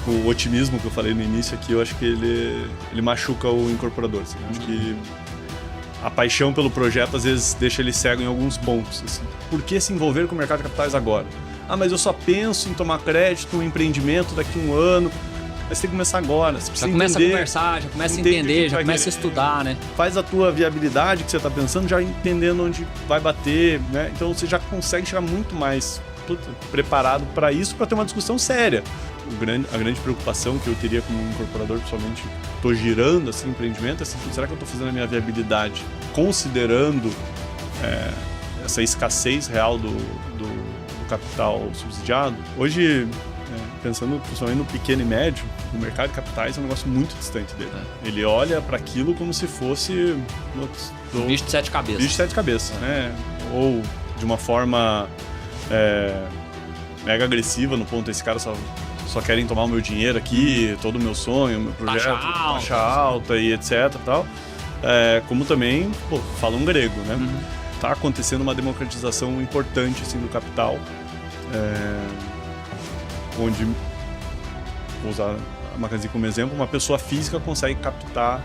o otimismo que eu falei no início aqui, eu acho que ele machuca o incorporador. Assim. Acho que a paixão pelo projeto, às vezes, deixa ele cego em alguns pontos. Assim. Por que se envolver com o mercado de capitais agora? Ah, mas eu só penso em tomar crédito, um empreendimento daqui a um ano. Mas tem que começar agora. Você já começa entender, a conversar, já começa a entender, já começa a estudar, né? Faz a tua viabilidade que você está pensando, já entendendo onde vai bater, né? Então você já consegue chegar muito mais preparado para isso, para ter uma discussão séria. A grande preocupação que eu teria como incorporador, principalmente, estou girando assim, empreendimento, é assim, será que eu estou fazendo a minha viabilidade considerando essa escassez real do capital subsidiado? Hoje, pensando principalmente no pequeno e médio, o mercado de capitais é um negócio muito distante dele. Ele olha para aquilo como se fosse um bicho de 7 cabeças. Bicho de 7 cabeças, né? Ou de uma forma mega agressiva, no ponto esse cara só querem tomar o meu dinheiro aqui, todo o meu sonho, o meu projeto, taxa alta e etc. Tal. Como também, falam grego, né? Tá acontecendo uma democratização importante assim, do capital, onde, vou usar a Mackenzie como exemplo, uma pessoa física consegue captar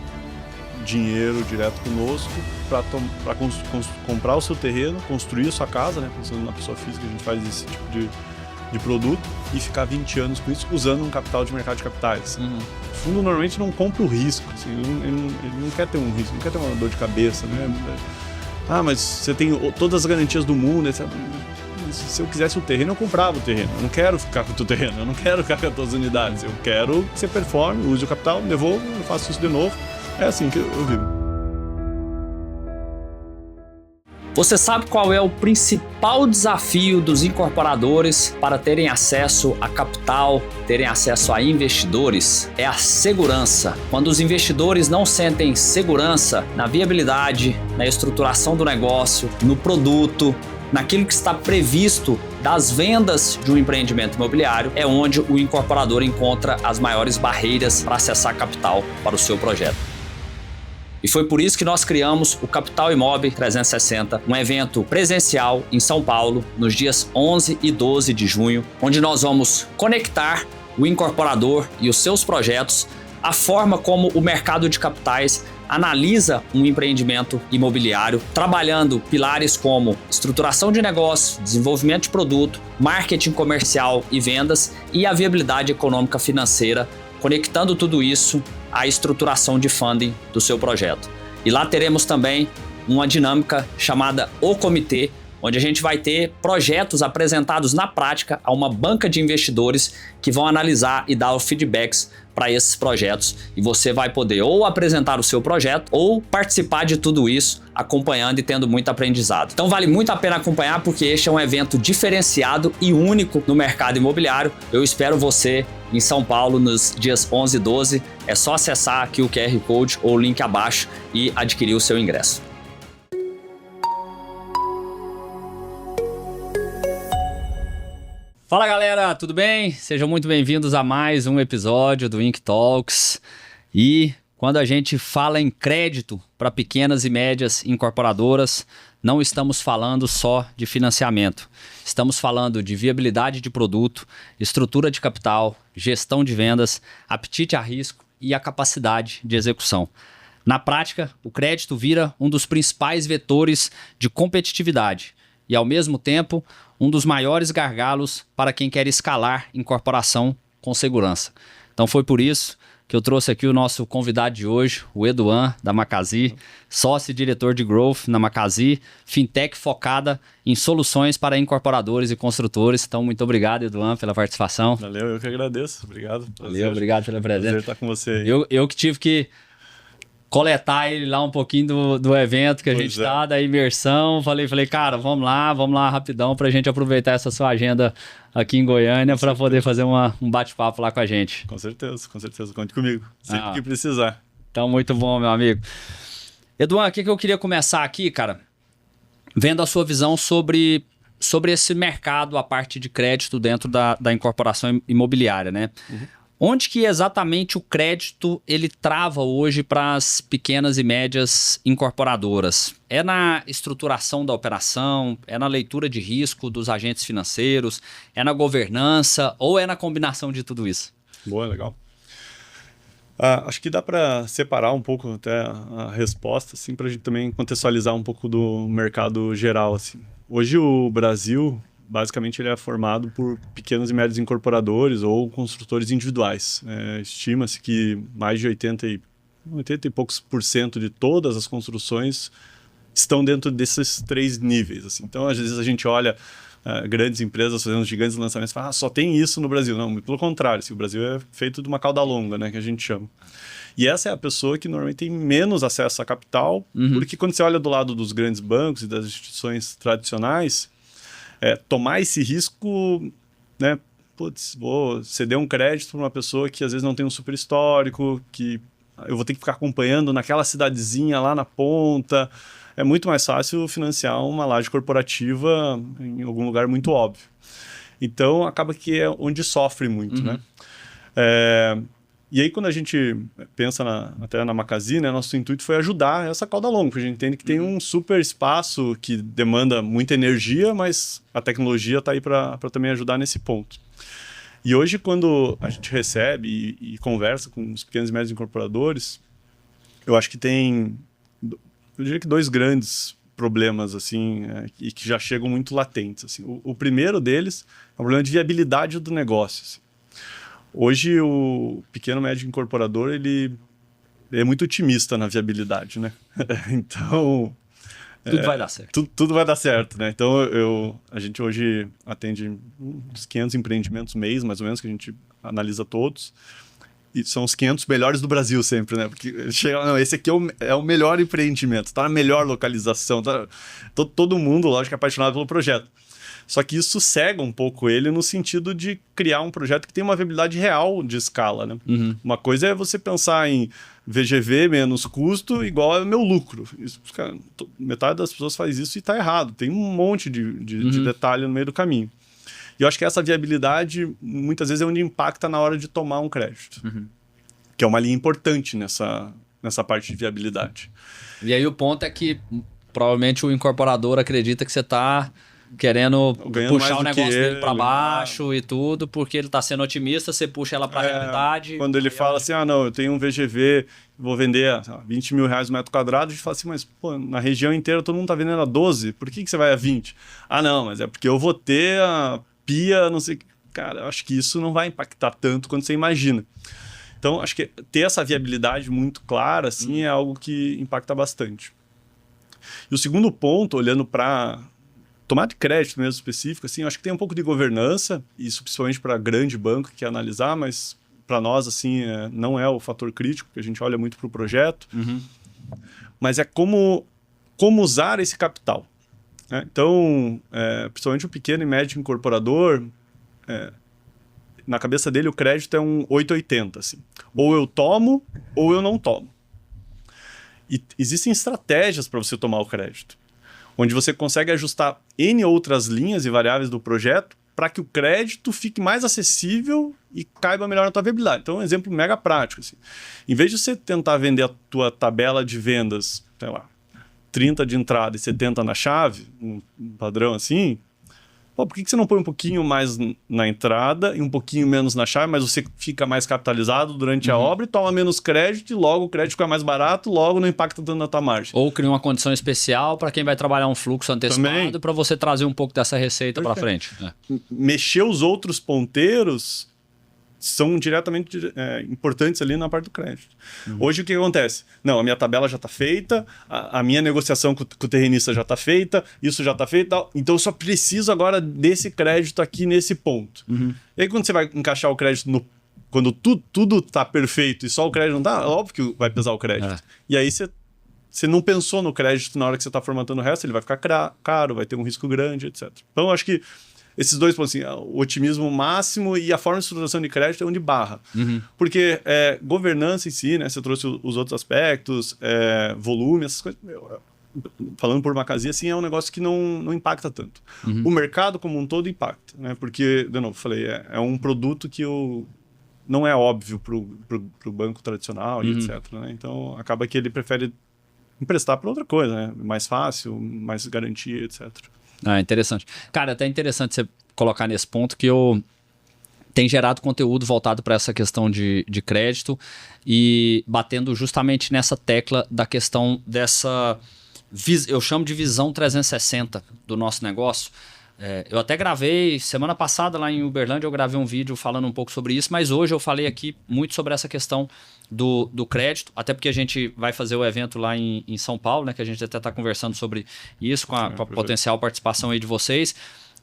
dinheiro direto conosco para comprar o seu terreno, construir a sua casa, né? Pensando na pessoa física, a gente faz esse tipo de produto e ficar 20 anos com isso usando um capital de mercado de capitais. O fundo normalmente não compra o risco, assim, ele não quer ter um risco, não quer ter uma dor de cabeça, né? Ah, mas você tem todas as garantias do mundo, etc. Se eu quisesse o terreno, eu comprava o terreno. Eu não quero ficar com o teu terreno, eu não quero ficar com as tuas unidades. Eu quero que você performe, use o capital, devolvo, eu faço isso de novo. É assim que eu vivo. Você sabe qual é o principal desafio dos incorporadores para terem acesso a capital, terem acesso a investidores? É a segurança. Quando os investidores não sentem segurança na viabilidade, na estruturação do negócio, no produto, naquilo que está previsto das vendas de um empreendimento imobiliário, é onde o incorporador encontra as maiores barreiras para acessar capital para o seu projeto. E foi por isso que nós criamos o Capital Imob 360, um evento presencial em São Paulo, nos dias 11 e 12 de junho, onde nós vamos conectar o incorporador e os seus projetos à forma como o mercado de capitais analisa um empreendimento imobiliário, trabalhando pilares como estruturação de negócio, desenvolvimento de produto, marketing comercial e vendas e a viabilidade econômica financeira, conectando tudo isso à estruturação de funding do seu projeto. E lá teremos também uma dinâmica chamada O Comitê, onde a gente vai ter projetos apresentados na prática a uma banca de investidores que vão analisar e dar feedbacks para esses projetos. E você vai poder ou apresentar o seu projeto ou participar de tudo isso, acompanhando e tendo muito aprendizado. Então vale muito a pena acompanhar, porque este é um evento diferenciado e único no mercado imobiliário. Eu espero você em São Paulo nos dias 11 e 12. É só acessar aqui o QR Code ou o link abaixo e adquirir o seu ingresso. Fala galera, tudo bem? Sejam muito bem-vindos a mais um episódio do Inc Talks. E quando a gente fala em crédito para pequenas e médias incorporadoras, não estamos falando só de financiamento. Estamos falando de viabilidade de produto, estrutura de capital, gestão de vendas, apetite a risco e a capacidade de execução. Na prática, o crédito vira um dos principais vetores de competitividade e, ao mesmo tempo, um dos maiores gargalos para quem quer escalar incorporação com segurança. Então foi por isso que eu trouxe aqui o nosso convidado de hoje, o Eduan, da Mackenzie, sócio e diretor de Growth na Mackenzie, fintech focada em soluções para incorporadores e construtores. Então, muito obrigado, Eduan, pela participação. Valeu, eu que agradeço. Obrigado. Valeu, obrigado pela presença. Prazer estar com você aí. Eu que tive que coletar ele lá um pouquinho do evento que a gente tá, da imersão. Falei, cara, vamos lá rapidão pra gente aproveitar essa sua agenda aqui em Goiânia para poder fazer um bate-papo lá com a gente. Com certeza. Conte comigo. Sempre que precisar. Então, muito bom, meu amigo. Eduan, o que eu queria começar aqui, cara, vendo a sua visão sobre esse mercado, a parte de crédito dentro da incorporação imobiliária, né? Uhum. Onde que exatamente o crédito ele trava hoje para as pequenas e médias incorporadoras? É na estruturação da operação? É na leitura de risco dos agentes financeiros? É na governança? Ou é na combinação de tudo isso? Boa, legal. Acho que dá para separar um pouco até a resposta, assim, para a gente também contextualizar um pouco do mercado geral, assim. Hoje o Brasil, basicamente, ele é formado por pequenos e médios incorporadores ou construtores individuais. Estima-se que mais de 80 e poucos % de todas as construções estão dentro desses 3 níveis, assim. Então, às vezes a gente olha grandes empresas fazendo gigantes lançamentos e fala, só tem isso no Brasil. Não, muito pelo contrário, assim, o Brasil é feito de uma cauda longa, né, que a gente chama. E essa é a pessoa que normalmente tem menos acesso a capital, porque quando você olha do lado dos grandes bancos e das instituições tradicionais, tomar esse risco, né, putz, vou ceder um crédito para uma pessoa que às vezes não tem um super histórico, que eu vou ter que ficar acompanhando naquela cidadezinha lá na ponta. É muito mais fácil financiar uma laje corporativa em algum lugar muito óbvio. Então, acaba que é onde sofre muito, né? E aí, quando a gente pensa até na Macasi, né, nosso intuito foi ajudar essa cauda longa, porque a gente entende que tem um super espaço que demanda muita energia, mas a tecnologia está aí para também ajudar nesse ponto. E hoje, quando a gente recebe e conversa com os pequenos e médios incorporadores, eu acho que tem, eu diria que 2 grandes problemas, assim, e que já chegam muito latentes. Assim. O primeiro deles é o problema de viabilidade do negócio. Assim. Hoje, o pequeno médio incorporador, ele é muito otimista na viabilidade, né? Então... Tudo vai dar certo. Tudo vai dar certo, né? Então, a gente hoje atende uns 500 empreendimentos mês, mais ou menos, que a gente analisa todos. E são os 500 melhores do Brasil sempre, né? Porque chega, não, esse aqui é o melhor empreendimento, está na melhor localização. Todo mundo, lógico, é apaixonado pelo projeto. Só que isso cega um pouco ele no sentido de criar um projeto que tem uma viabilidade real de escala, né? Uma coisa é você pensar em VGV menos custo igual ao meu lucro. Isso, cara, metade das pessoas faz isso e está errado. Tem um monte de detalhe no meio do caminho. E eu acho que essa viabilidade, muitas vezes, é onde impacta na hora de tomar um crédito. Que é uma linha importante nessa parte de viabilidade. E aí o ponto é que provavelmente o incorporador acredita que você está querendo puxar o negócio dele para baixo e tudo, porque ele está sendo otimista, você puxa ela para a realidade. Quando ele fala assim, não, eu tenho um VGV, vou vender a 20 mil reais o metro quadrado, a gente fala assim, mas pô, na região inteira todo mundo está vendendo a 12, por que você vai a 20? Não, mas é porque eu vou ter a pia, não sei... Cara, eu acho que isso não vai impactar tanto quanto você imagina. Então, acho que ter essa viabilidade muito clara, assim, é algo que impacta bastante. E o segundo ponto, olhando para tomada de crédito mesmo específico, assim, eu acho que tem um pouco de governança, isso principalmente para grande banco que quer analisar, mas para nós, assim, não é o fator crítico, porque a gente olha muito para o projeto, mas é como usar esse capital. Né? Então, principalmente o pequeno e médio incorporador, na cabeça dele o crédito é um 880, assim. Ou eu tomo, ou eu não tomo. E existem estratégias para você tomar o crédito, onde você consegue ajustar N outras linhas e variáveis do projeto para que o crédito fique mais acessível e caiba melhor na tua viabilidade. Então, um exemplo mega prático. Assim. Em vez de você tentar vender a tua tabela de vendas, sei lá, 30 de entrada e 70 na chave, um padrão assim, por que você não põe um pouquinho mais na entrada e um pouquinho menos na chave, mas você fica mais capitalizado durante a obra e toma menos crédito e logo o crédito fica mais barato, logo não impacta tanto na tua margem. Ou cria uma condição especial para quem vai trabalhar um fluxo antecipado para você trazer um pouco dessa receita para frente. Mexer os outros ponteiros são diretamente importantes ali na parte do crédito. Hoje o que acontece? Não, a minha tabela já está feita, a minha negociação com o terrenista já está feita, isso já está feito, então eu só preciso agora desse crédito aqui nesse ponto. E aí quando você vai encaixar o crédito quando tudo está perfeito e só o crédito não está, óbvio que vai pesar o crédito. E aí você não pensou no crédito na hora que você está formatando o resto, ele vai ficar caro, vai ter um risco grande, etc. Então eu acho que esses dois pontos, assim, o otimismo máximo e a forma de estruturação de crédito é onde barra. Porque governança em si, né, você trouxe os outros aspectos, volume, essas coisas. Falando por Macasi, assim, é um negócio que não impacta tanto. O mercado como um todo impacta, né? Porque, de novo, falei, é um produto que não é óbvio para o banco tradicional e etc. Né? Então, acaba que ele prefere emprestar para outra coisa, né? Mais fácil, mais garantia, etc. Interessante. Cara, até interessante você colocar nesse ponto que tem gerado conteúdo voltado para essa questão de crédito e batendo justamente nessa tecla da questão dessa, eu chamo de visão 360 do nosso negócio. Eu até gravei, semana passada lá em Uberlândia, eu gravei um vídeo falando um pouco sobre isso, mas hoje eu falei aqui muito sobre essa questão do crédito, até porque a gente vai fazer o evento lá em São Paulo, né, que a gente até está conversando sobre isso, com a potencial participação aí de vocês,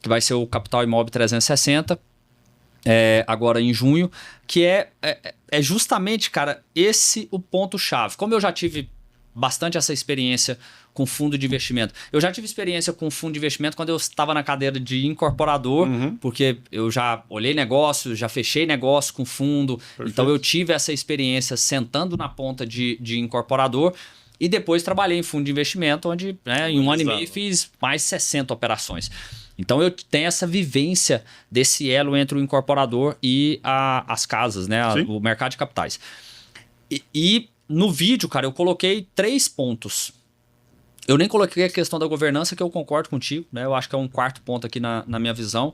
que vai ser o Capital Imob 360, agora em junho, que é justamente, cara, esse o ponto-chave. Como eu já tive bastante essa experiência com fundo de investimento. Eu já tive experiência com fundo de investimento quando eu estava na cadeira de incorporador, porque eu já olhei negócio, já fechei negócio com fundo. Perfeito. Então eu tive essa experiência sentando na ponta de incorporador e depois trabalhei em fundo de investimento, onde em um ano e meio fiz mais 60 operações. Então eu tenho essa vivência desse elo entre o incorporador e as casas, né? O mercado de capitais. E no vídeo, cara, eu coloquei 3 pontos. Eu nem coloquei a questão da governança, que eu concordo contigo, né? Eu acho que é um quarto ponto aqui na minha visão.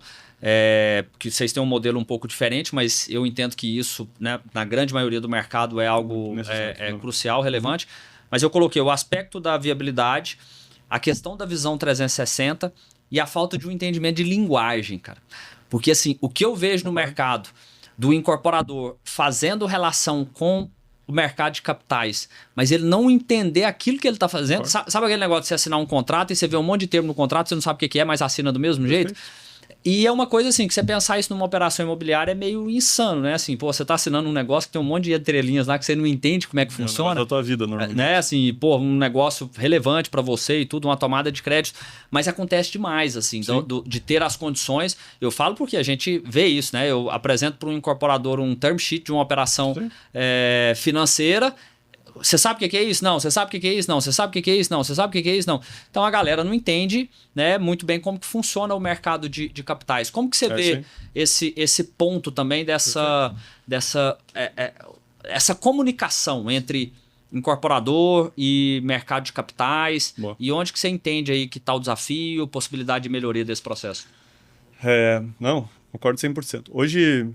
Que vocês têm um modelo um pouco diferente, mas eu entendo que isso, né, na grande maioria do mercado, é algo crucial, relevante. Mas eu coloquei o aspecto da viabilidade, a questão da visão 360 e a falta de um entendimento de linguagem, cara. Porque assim, o que eu vejo no mercado do incorporador fazendo relação com o mercado de capitais, mas ele não entender aquilo que ele está fazendo. Sabe aquele negócio de você assinar um contrato e você vê um monte de termo no contrato, você não sabe o que é, mas assina do mesmo jeito? E é uma coisa assim, que você pensar isso numa operação imobiliária é meio insano, né? Assim, pô, você tá assinando um negócio que tem um monte de entrelinhas lá que você não entende como é que funciona. Da tua vida, normalmente. Né? Assim, pô, um negócio relevante para você e tudo, uma tomada de crédito. Mas acontece demais, assim, de ter as condições. Eu falo porque a gente vê isso, né? Eu apresento para um incorporador um term sheet de uma operação financeira. Você sabe o que é isso? Não. Você sabe o que é isso? Não. Você sabe o que é isso? Não. Você sabe o que é isso? Não. Então a galera não entende, né, muito bem como que funciona o mercado de capitais. Como que você vê esse ponto também dessa comunicação entre incorporador e mercado de capitais? Boa. E onde que você entende aí que está o desafio, possibilidade de melhoria desse processo? Não, concordo 100%. Hoje,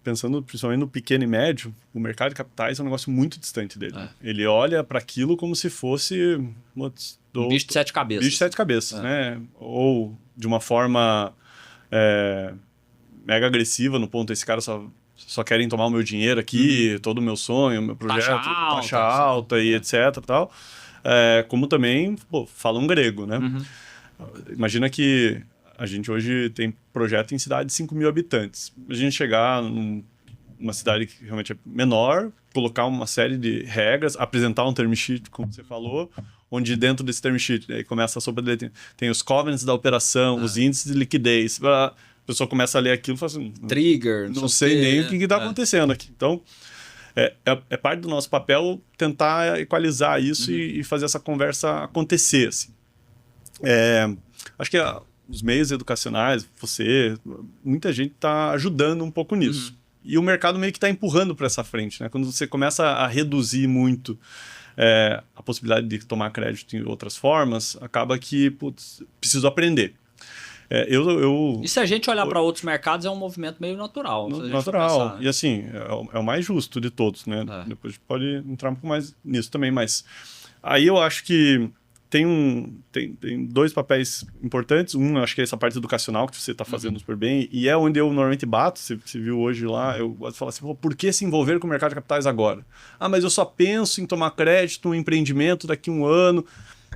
pensando principalmente no pequeno e médio, o mercado de capitais é um negócio muito distante dele. Ele olha para aquilo como se fosse um bicho de 7 cabeças. Bicho de 7 cabeças, né? Ou de uma forma mega agressiva, no ponto, esse cara só querem tomar o meu dinheiro aqui, todo o meu sonho, o meu projeto, taxa alta e etc. Tal. Como também, falam grego, né? Imagina que a gente hoje tem projeto em cidade de 5 mil habitantes. A gente chegar numa cidade que realmente é menor, colocar uma série de regras, apresentar um term sheet, como você falou, onde dentro desse term sheet aí começa a sobre tem os covenants da operação, os índices de liquidez. A pessoa começa a ler aquilo e fala assim... Trigger. Não sei nem o que está acontecendo aqui. Então, é parte do nosso papel tentar equalizar isso e fazer essa conversa acontecer. Assim. Acho que os meios educacionais, muita gente está ajudando um pouco nisso. E o mercado meio que está empurrando para essa frente, né? Quando você começa a reduzir muito a possibilidade de tomar crédito em outras formas, acaba que, preciso aprender. E se a gente olhar para outros mercados, é um movimento meio natural. Natural. Pensar, né? E assim, é o mais justo de todos, né? Depois a gente pode entrar um pouco mais nisso também, mas aí eu acho que tem 2 papéis importantes. Um, acho que é essa parte educacional que você está fazendo super bem, e é onde eu normalmente bato. Você viu hoje lá, eu gosto de falar assim, por que se envolver com o mercado de capitais agora? Mas eu só penso em tomar crédito, um empreendimento daqui a um ano.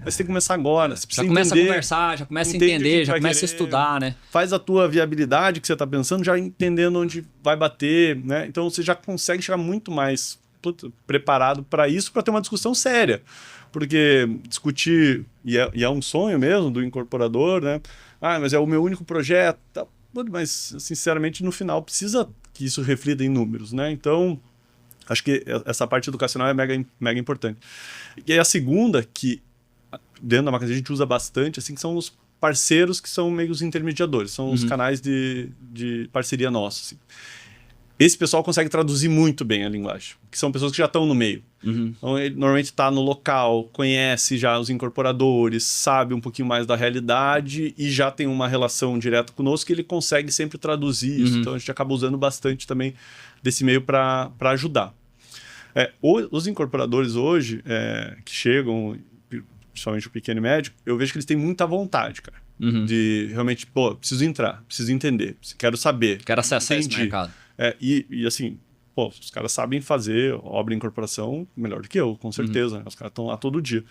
Mas você tem que começar agora. Você precisa começa a conversar, já começa a entender, já começa a estudar, né? Faz a tua viabilidade que você está pensando, já entendendo onde vai bater, né? Então você já consegue chegar muito mais preparado para isso, para ter uma discussão séria. Porque discutir, e é um sonho mesmo do incorporador, né? Mas é o meu único projeto. Tá, mas, sinceramente, no final, precisa que isso reflita em números, né? Então, acho que essa parte educacional é mega importante. E aí a segunda, que dentro da Mackenzie a gente usa bastante, assim, que são os parceiros que são meio os intermediadores, são os canais de parceria nossos. Assim. esse pessoal consegue traduzir muito bem a linguagem, que são pessoas que já estão no meio. Então, ele normalmente está no local, conhece já os incorporadores, sabe um pouquinho mais da realidade e já tem uma relação direta conosco que ele consegue sempre traduzir isso. Então, a gente acaba usando bastante também desse meio para ajudar. Os incorporadores hoje, que chegam, principalmente o pequeno e médio, eu vejo que eles têm muita vontade, cara. De realmente, preciso entrar, preciso entender, quero saber. Quero acessar esse mercado. E assim, os caras sabem fazer obra em incorporação melhor do que eu, com certeza. Né? Os caras estão lá todo dia.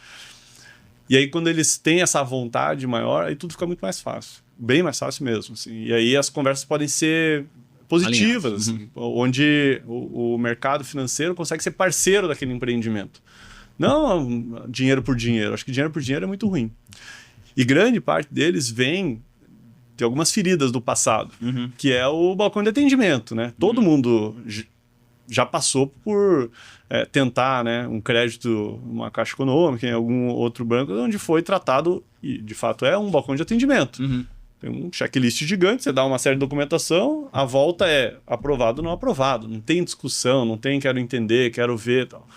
E aí, quando eles têm essa vontade maior, aí tudo fica muito mais fácil. Bem mais fácil mesmo. Assim. E aí as conversas podem ser positivas, assim, onde o mercado financeiro consegue ser parceiro daquele empreendimento. Não dinheiro por dinheiro. Acho que dinheiro por dinheiro é muito ruim. E grande parte deles vem de algumas feridas do passado, que é o balcão de atendimento, né? Todo mundo já passou por tentar, né, um crédito numa Caixa Econômica, em algum outro banco, onde foi tratado, e de fato é um balcão de atendimento. Tem um checklist gigante, você dá uma série de documentação, a volta é aprovado ou não aprovado, não tem discussão, não tem quero entender, quero ver e tal.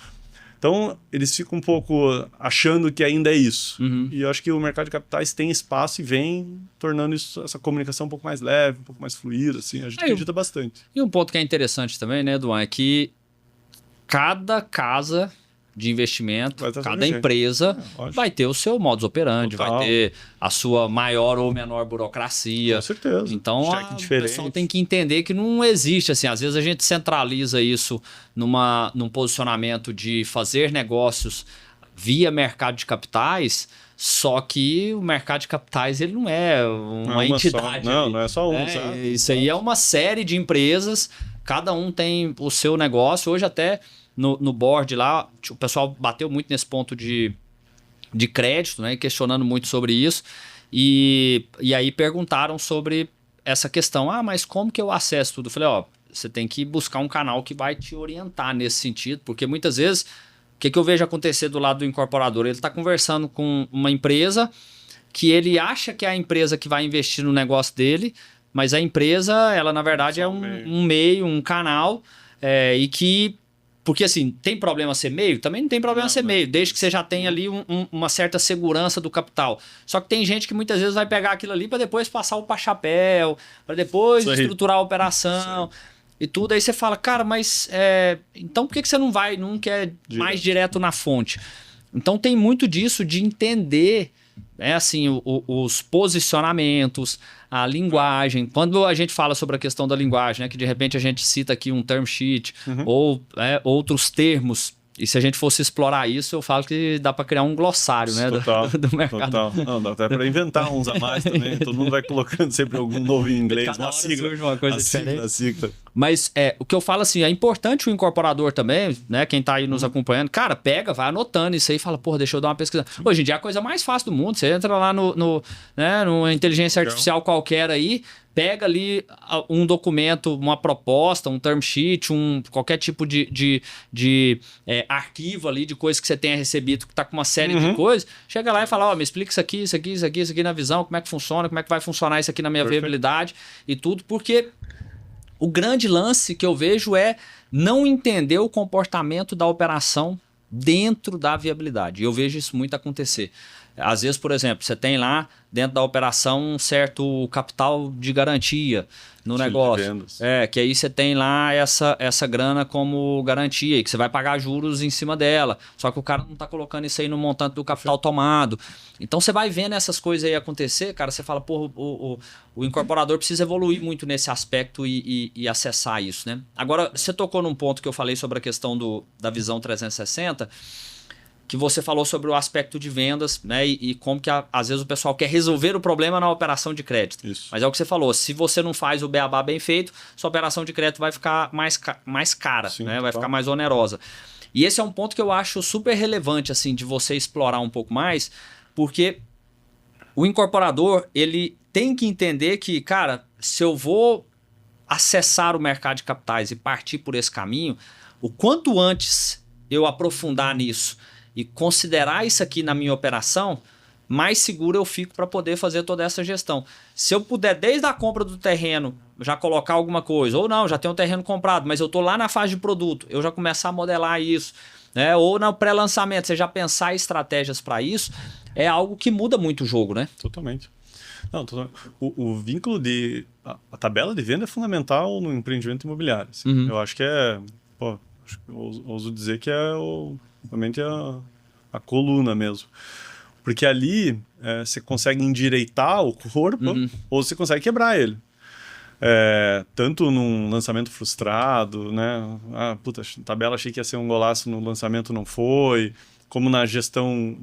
Então, eles ficam um pouco achando que ainda é isso. E eu acho que o mercado de capitais tem espaço e vem tornando essa comunicação um pouco mais leve, um pouco mais fluida. Assim, a gente acredita bastante. E um ponto que é interessante também, né, Duan, é que cada casa de investimento, cada empresa vai ter o seu modus operandi, vai ter a sua maior ou menor burocracia. Com certeza. Então, o pessoal tem que entender que não existe assim. Às vezes a gente centraliza isso num posicionamento de fazer negócios via mercado de capitais, só que o mercado de capitais ele não é uma entidade. Não é só um. Isso aí é uma série de empresas, cada um tem o seu negócio. Hoje até no board lá, o pessoal bateu muito nesse ponto de crédito, né? Questionando muito sobre isso. E aí perguntaram sobre essa questão. Mas como que eu acesso tudo? Eu falei, você tem que buscar um canal que vai te orientar nesse sentido, porque muitas vezes, o que eu vejo acontecer do lado do incorporador? Ele está conversando com uma empresa que ele acha que é a empresa que vai investir no negócio dele, mas a empresa, ela na verdade é um meio, um canal, e que... Porque assim, tem problema ser meio? Também não tem problema ser meio, desde que você já tenha ali uma certa segurança do capital. Só que tem gente que muitas vezes vai pegar aquilo ali para depois passar o chapéu, para depois estruturar a operação e tudo. Aí você fala, cara, mas então por que você não quer mais direto na fonte? Então tem muito disso de entender assim, os posicionamentos, a linguagem. Quando a gente fala sobre a questão da linguagem, né, que de repente a gente cita aqui um term sheet ou outros termos, e se a gente fosse explorar isso, eu falo que dá para criar um glossário, né, do mercado. Total. Não, dá até para inventar uns a mais também. Todo mundo vai colocando sempre algum novo em inglês, uma sigla. Uma coisa diferente. Mas o que eu falo assim, é importante o incorporador também, né, quem tá aí nos acompanhando, cara, vai anotando isso aí e fala, deixa eu dar uma pesquisa. Hoje em dia é a coisa mais fácil do mundo, você entra lá numa inteligência artificial qualquer aí, pega ali um documento, uma proposta, um term sheet, qualquer tipo de arquivo ali de coisas que você tenha recebido, que está com uma série de coisas, chega lá e fala, me explica isso aqui na visão, como é que funciona, como é que vai funcionar isso aqui na minha viabilidade e tudo, porque o grande lance que eu vejo é não entender o comportamento da operação dentro da viabilidade. E eu vejo isso muito acontecer. Às vezes, por exemplo, você tem lá dentro da operação um certo capital de garantia no negócio. Que aí você tem lá essa grana como garantia e que você vai pagar juros em cima dela. Só que o cara não está colocando isso aí no montante do capital tomado. Então você vai vendo essas coisas aí acontecer, cara, você fala, o incorporador precisa evoluir muito nesse aspecto e acessar isso, né? Agora, você tocou num ponto que eu falei sobre a questão da visão 360, que você falou sobre o aspecto de vendas, né? E como que às vezes o pessoal quer resolver o problema na operação de crédito. Isso. Mas é o que você falou, se você não faz o beabá bem feito, sua operação de crédito vai ficar mais cara, sim, né? Vai ficar mais onerosa. E esse é um ponto que eu acho super relevante, assim, de você explorar um pouco mais, porque o incorporador, ele tem que entender que, cara, se eu vou acessar o mercado de capitais e partir por esse caminho, o quanto antes eu aprofundar nisso e considerar isso aqui na minha operação, mais seguro eu fico para poder fazer toda essa gestão. Se eu puder, desde a compra do terreno, já colocar alguma coisa. Ou não, já tenho um terreno comprado, mas eu estou lá na fase de produto. Eu já começar a modelar isso. Né? Ou no pré-lançamento, você já pensar estratégias para isso, é algo que muda muito o jogo, né? Totalmente. Não, o vínculo a tabela de venda é fundamental no empreendimento imobiliário. Assim. Eu acho que eu ouso dizer que é realmente a coluna mesmo. Porque ali você consegue endireitar o corpo ou você consegue quebrar ele. Tanto num lançamento frustrado, né? Tabela achei que ia ser um golaço no lançamento, não foi. Como na gestão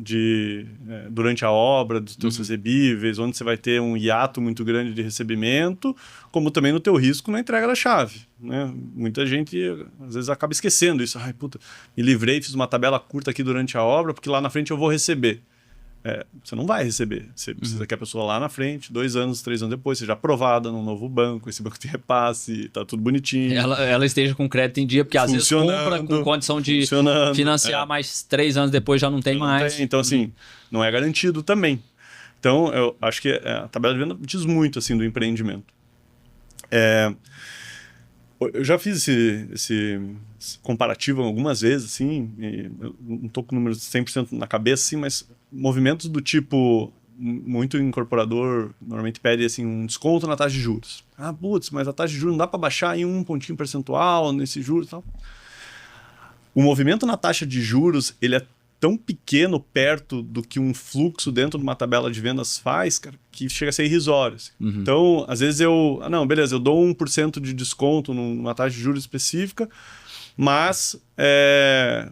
durante a obra dos teus recebíveis, onde você vai ter um hiato muito grande de recebimento, como também no teu risco na entrega da chave. Né? Muita gente, às vezes, acaba esquecendo isso. Me livrei, fiz uma tabela curta aqui durante a obra, porque lá na frente eu vou receber. Você não vai receber. Você precisa que a pessoa lá na frente, 2 anos, 3 anos depois, seja aprovada num novo banco, esse banco tem repasse, tá tudo bonitinho. Ela esteja com crédito em dia, porque às vezes compra com condição de financiar, mas 3 anos depois já não tem mais. Então, assim, não é garantido também. Então, eu acho que a tabela de venda diz muito, assim, do empreendimento. Eu já fiz esse comparativo algumas vezes, assim, eu não estou com números 100% na cabeça, assim, mas movimentos do tipo, muito incorporador normalmente pede assim, um desconto na taxa de juros. Mas a taxa de juros não dá para baixar em 1 pontinho percentual nesse juros e tal. O movimento na taxa de juros, ele é tão pequeno perto do que um fluxo dentro de uma tabela de vendas faz, cara, que chega a ser irrisório. Assim. Então, às vezes eu dou 1% de desconto numa taxa de juros específica, mas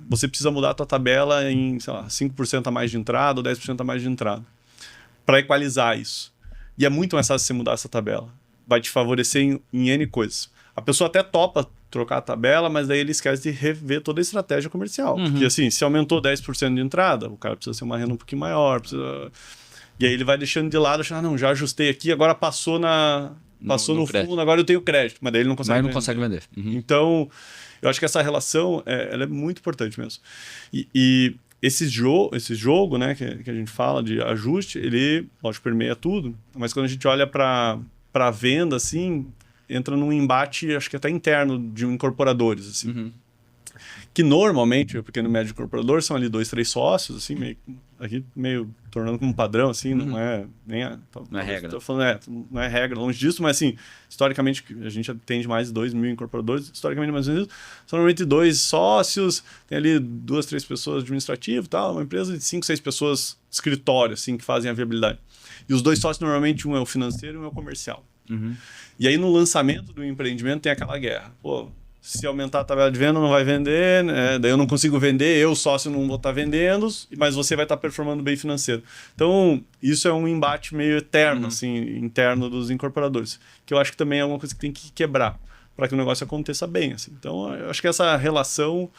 você precisa mudar a tua tabela em, sei lá, 5% a mais de entrada ou 10% a mais de entrada para equalizar isso. E é muito mais fácil você mudar essa tabela. Vai te favorecer em N coisas. A pessoa até topa trocar a tabela, mas daí ele esquece de rever toda a estratégia comercial. Porque assim, se aumentou 10% de entrada, o cara precisa ser uma renda um pouquinho maior. E aí ele vai deixando de lado, achando, já ajustei aqui, agora passou no fundo, agora eu tenho crédito. Mas daí ele não consegue vender. Então, eu acho que essa relação ela é muito importante mesmo. E esse jogo, né, que a gente fala de ajuste, ele, lógico, permeia tudo, mas quando a gente olha para a venda, assim, entra num embate, acho que até interno de incorporadores, assim. Que normalmente, porque no médio incorporador são ali 2, 3 sócios, assim, meio tornando como um padrão, assim, não é regra. Tô falando, não é regra, longe disso, mas assim, historicamente, a gente atende mais de 2.000 incorporadores, historicamente mais ou menos, são normalmente 2 sócios, tem ali 2, 3 pessoas administrativas e tal, uma empresa de 5, 6 pessoas escritório, assim, que fazem a viabilidade. E os 2 sócios, normalmente, um é o financeiro e um é o comercial. E aí, no lançamento do empreendimento, tem aquela guerra. Se aumentar a tabela de venda, não vai vender, né? Daí eu não consigo vender, eu, sócio, não vou estar vendendo, mas você vai estar performando bem financeiro. Então, isso é um embate meio eterno, assim, interno dos incorporadores, que eu acho que também é uma coisa que tem que quebrar para que o negócio aconteça bem. Assim. Então, eu acho que essa relação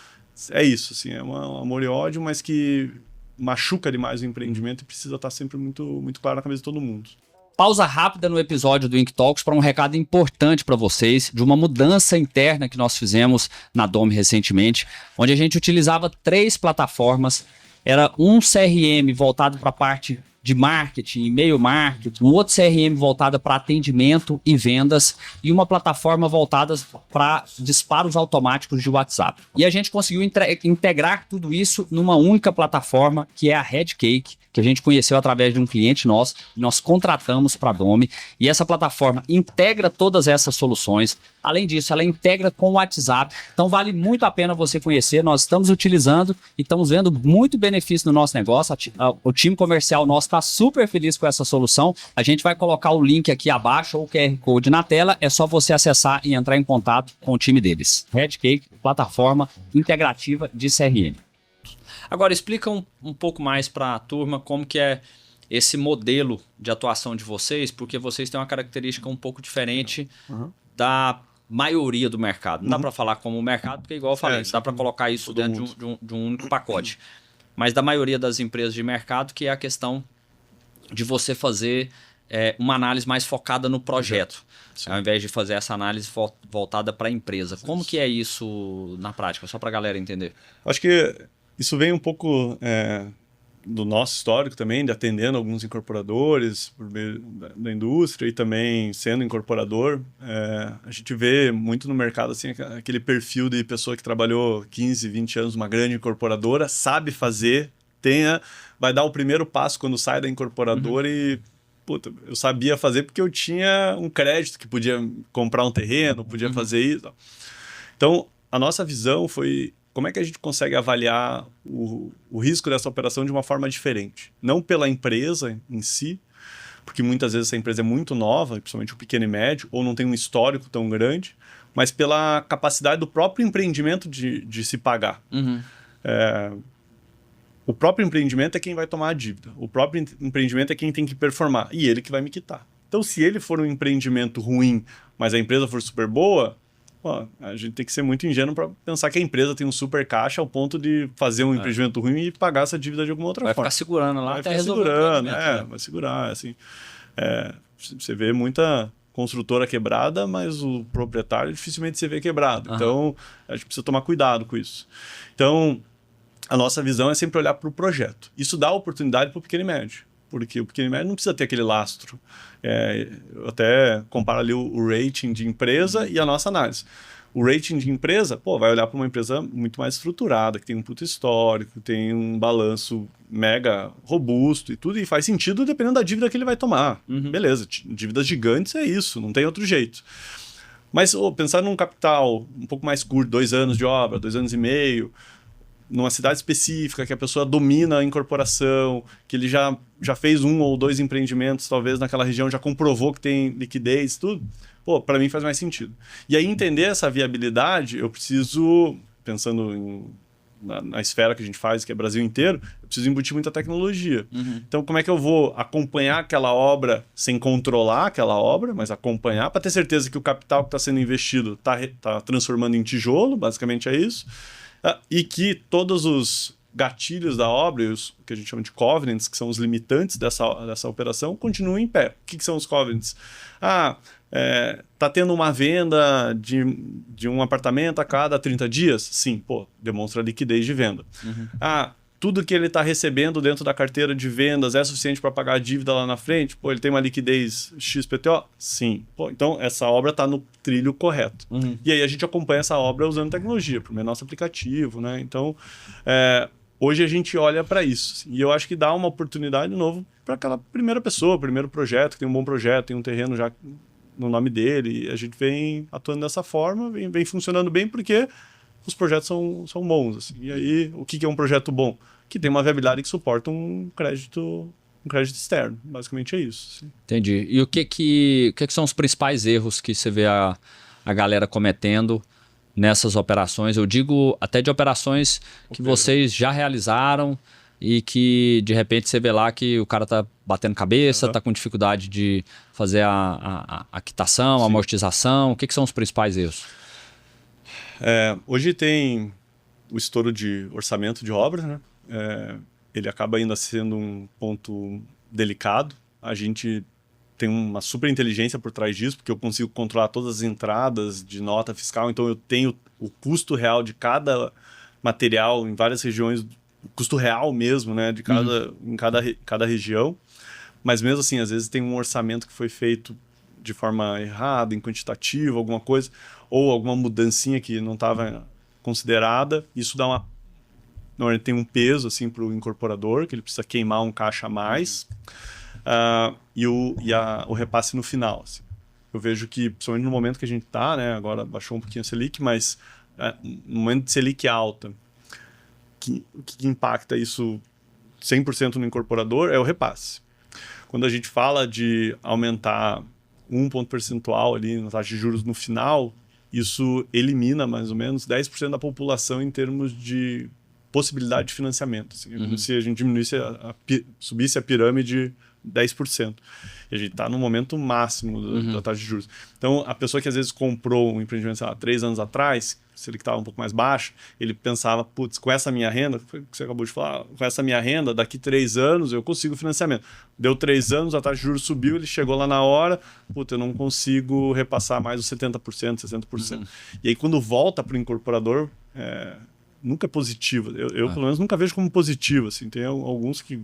é isso, assim, é um amor e ódio, mas que machuca demais o empreendimento e precisa estar sempre muito, muito claro na cabeça de todo mundo. Pausa rápida no episódio do Ink Talks para um recado importante para vocês de uma mudança interna que nós fizemos na Dome recentemente, onde a gente utilizava 3 plataformas. Era um CRM voltado para a parte de marketing, e-mail marketing, um outro CRM voltado para atendimento e vendas e uma plataforma voltada para disparos automáticos de WhatsApp. E a gente conseguiu integrar tudo isso numa única plataforma, que é a Redcake, que a gente conheceu através de um cliente nosso, nós contratamos para a Dome, e essa plataforma integra todas essas soluções. Além disso, ela integra com o WhatsApp, então vale muito a pena você conhecer. Nós estamos utilizando e estamos vendo muito benefício no nosso negócio. O time comercial nosso está super feliz com essa solução. A gente vai colocar o link aqui abaixo ou o QR Code na tela, é só você acessar e entrar em contato com o time deles. Redcake, plataforma integrativa de CRM. Agora, explica um pouco mais para a turma como que é esse modelo de atuação de vocês, porque vocês têm uma característica um pouco diferente da maioria do mercado. Não dá para falar como o mercado, porque igual eu falei, dá para colocar isso dentro de um único pacote. Mas da maioria das empresas de mercado, que é a questão de você fazer uma análise mais focada no projeto, ao invés de fazer essa análise voltada para a empresa. Como que é isso na prática? Só para a galera entender. Acho que isso vem um pouco do nosso histórico também, de atendendo alguns incorporadores por meio da indústria e também sendo incorporador, a gente vê muito no mercado assim, aquele perfil de pessoa que trabalhou 15, 20 anos numa grande incorporadora, sabe fazer, vai dar o primeiro passo quando sai da incorporadora e puta, eu sabia fazer porque eu tinha um crédito que podia comprar um terreno, podia fazer isso. Então, a nossa visão foi como é que a gente consegue avaliar o risco dessa operação de uma forma diferente. Não pela empresa em si, porque muitas vezes essa empresa é muito nova, principalmente o pequeno e médio, ou não tem um histórico tão grande, mas pela capacidade do próprio empreendimento de se pagar. O próprio empreendimento é quem vai tomar a dívida. O próprio empreendimento é quem tem que performar. E ele que vai me quitar. Então, se ele for um empreendimento ruim, mas a empresa for super boa, a gente tem que ser muito ingênuo para pensar que a empresa tem um super caixa ao ponto de fazer um empreendimento ruim e pagar essa dívida de alguma outra forma. Vai ficar segurando lá até resolver. Vai segurar. Assim. Você vê muita construtora quebrada, mas o proprietário dificilmente você vê quebrado. Então, a gente precisa tomar cuidado com isso. Então, a nossa visão é sempre olhar para o projeto. Isso dá oportunidade para o pequeno e médio, porque o pequeno e médio não precisa ter aquele lastro. Eu até comparo ali o rating de empresa e a nossa análise. O rating de empresa, vai olhar para uma empresa muito mais estruturada, que tem um puto histórico, tem um balanço mega robusto e tudo, e faz sentido dependendo da dívida que ele vai tomar. Beleza, dívidas gigantes é isso, não tem outro jeito. Mas pensar num capital um pouco mais curto, 2 anos de obra, 2 anos e meio, numa cidade específica, que a pessoa domina a incorporação, que ele já fez 1 ou 2 empreendimentos, talvez naquela região, já comprovou que tem liquidez, tudo, para mim faz mais sentido. E aí, entender essa viabilidade, eu preciso, pensando na esfera que a gente faz, que é Brasil inteiro, eu preciso embutir muita tecnologia. Então, como é que eu vou acompanhar aquela obra sem controlar aquela obra, mas acompanhar para ter certeza que o capital que está sendo investido está transformando em tijolo, basicamente é isso. E que todos os gatilhos da obra, os que a gente chama de covenants, que são os limitantes dessa operação, continuam em pé. O que são os covenants? Tá tendo uma venda de um apartamento a cada 30 dias? Sim, demonstra liquidez de venda. Tudo que ele está recebendo dentro da carteira de vendas é suficiente para pagar a dívida lá na frente? Ele tem uma liquidez XPTO? Sim. Então, essa obra está no trilho correto. E aí a gente acompanha essa obra usando tecnologia, por meio do nosso aplicativo, né? Então, hoje a gente olha para isso. Assim, e eu acho que dá uma oportunidade, de novo, para aquela primeira pessoa, primeiro projeto, que tem um bom projeto, tem um terreno já no nome dele. E a gente vem atuando dessa forma, vem funcionando bem, porque os projetos são bons. Assim. E aí, o que é um projeto bom? Que tem uma viabilidade que suporta um crédito externo. Basicamente é isso. Assim. Entendi. E o que são os principais erros que você vê a galera cometendo nessas operações? Eu digo até de operações que vocês já realizaram e que, de repente, você vê lá que o cara tá batendo cabeça, tá com dificuldade de fazer a quitação, a amortização. O que são os principais erros? Hoje tem o estouro de orçamento de obras, né? Ele acaba ainda sendo um ponto delicado. A gente tem uma super inteligência por trás disso, porque eu consigo controlar todas as entradas de nota fiscal, então eu tenho o custo real de cada material em várias regiões, o custo real mesmo, né? Em cada região. Mas mesmo assim, às vezes tem um orçamento que foi feito de forma errada, em quantitativo, alguma coisa, ou alguma mudancinha que não estava considerada. Isso dá normalmente tem um peso assim, para o incorporador, que ele precisa queimar um caixa a mais, e o repasse no final. Assim. Eu vejo que, principalmente no momento que a gente está, né, agora baixou um pouquinho a Selic, mas no momento de Selic alta, o que impacta isso 100% no incorporador é o repasse. Quando a gente fala de aumentar 1 ponto percentual ali na taxa de juros no final, isso elimina mais ou menos 10% da população em termos de possibilidade de financiamento. Assim, como se a gente subisse a pirâmide 10%. E a gente está no momento máximo da taxa de juros. Então, a pessoa que às vezes comprou um empreendimento, sei lá, 3 anos atrás, se ele estava um pouco mais baixo, ele pensava, putz, com essa minha renda, foi o que você acabou de falar, com essa minha renda, daqui 3 anos eu consigo financiamento. Deu 3 anos, a taxa de juros subiu, ele chegou lá na hora, putz, eu não consigo repassar mais os 70%, 60%. E aí, quando volta para o incorporador, nunca é positiva. Eu pelo menos, nunca vejo como positivo. Assim. Tem alguns que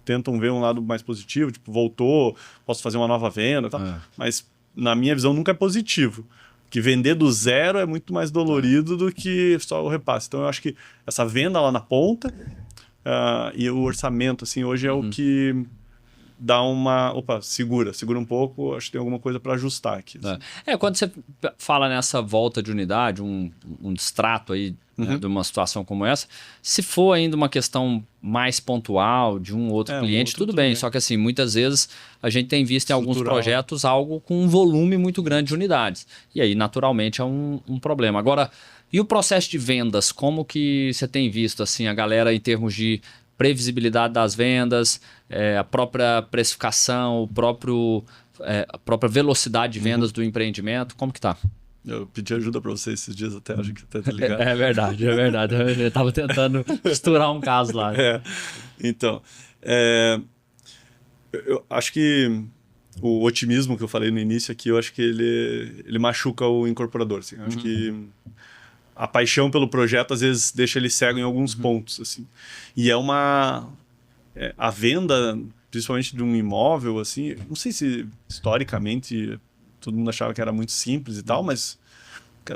tentam ver um lado mais positivo, tipo, voltou, posso fazer uma nova venda e tal. Mas, na minha visão, nunca é positivo. Que vender do zero é muito mais dolorido do que só o repasse. Então, eu acho que essa venda lá na ponta e o orçamento, assim, hoje é o que dá uma... Opa, segura um pouco, acho que tem alguma coisa para ajustar aqui. Assim. Quando você fala nessa volta de unidade, um distrato aí, né, de uma situação como essa, se for ainda uma questão mais pontual de um outro cliente, tudo bem. Só que assim, muitas vezes a gente tem visto em alguns projetos algo com um volume muito grande de unidades. E aí, naturalmente, é um problema. Agora, e o processo de vendas? Como que você tem visto assim, a galera em termos de previsibilidade das vendas, a própria precificação, a própria velocidade de vendas do empreendimento? Como que tá? Eu pedi ajuda para você esses dias até, acho que até tá ligado. É verdade. Eu estava tentando costurar um caso lá. Então, eu acho que o otimismo que eu falei no início aqui, eu acho que ele machuca o incorporador. Assim. Eu acho que a paixão pelo projeto, às vezes, deixa ele cego em alguns pontos. Assim. E a venda, principalmente de um imóvel, assim, não sei se historicamente todo mundo achava que era muito simples e tal, mas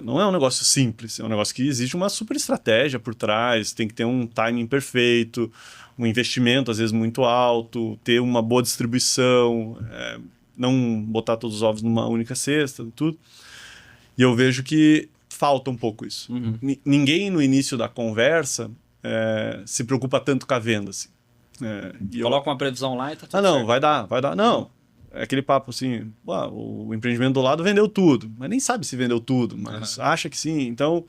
não é um negócio simples, é um negócio que exige uma super estratégia por trás, tem que ter um timing perfeito, um investimento às vezes muito alto, ter uma boa distribuição, não botar todos os ovos numa única cesta, tudo. E eu vejo que falta um pouco isso. Ninguém no início da conversa se preocupa tanto com a venda. Assim. Coloca uma previsão lá e tá tudo não, certo. vai dar. Não. É aquele papo assim, o empreendimento do lado vendeu tudo, mas nem sabe se vendeu tudo, mas acha que sim. Então,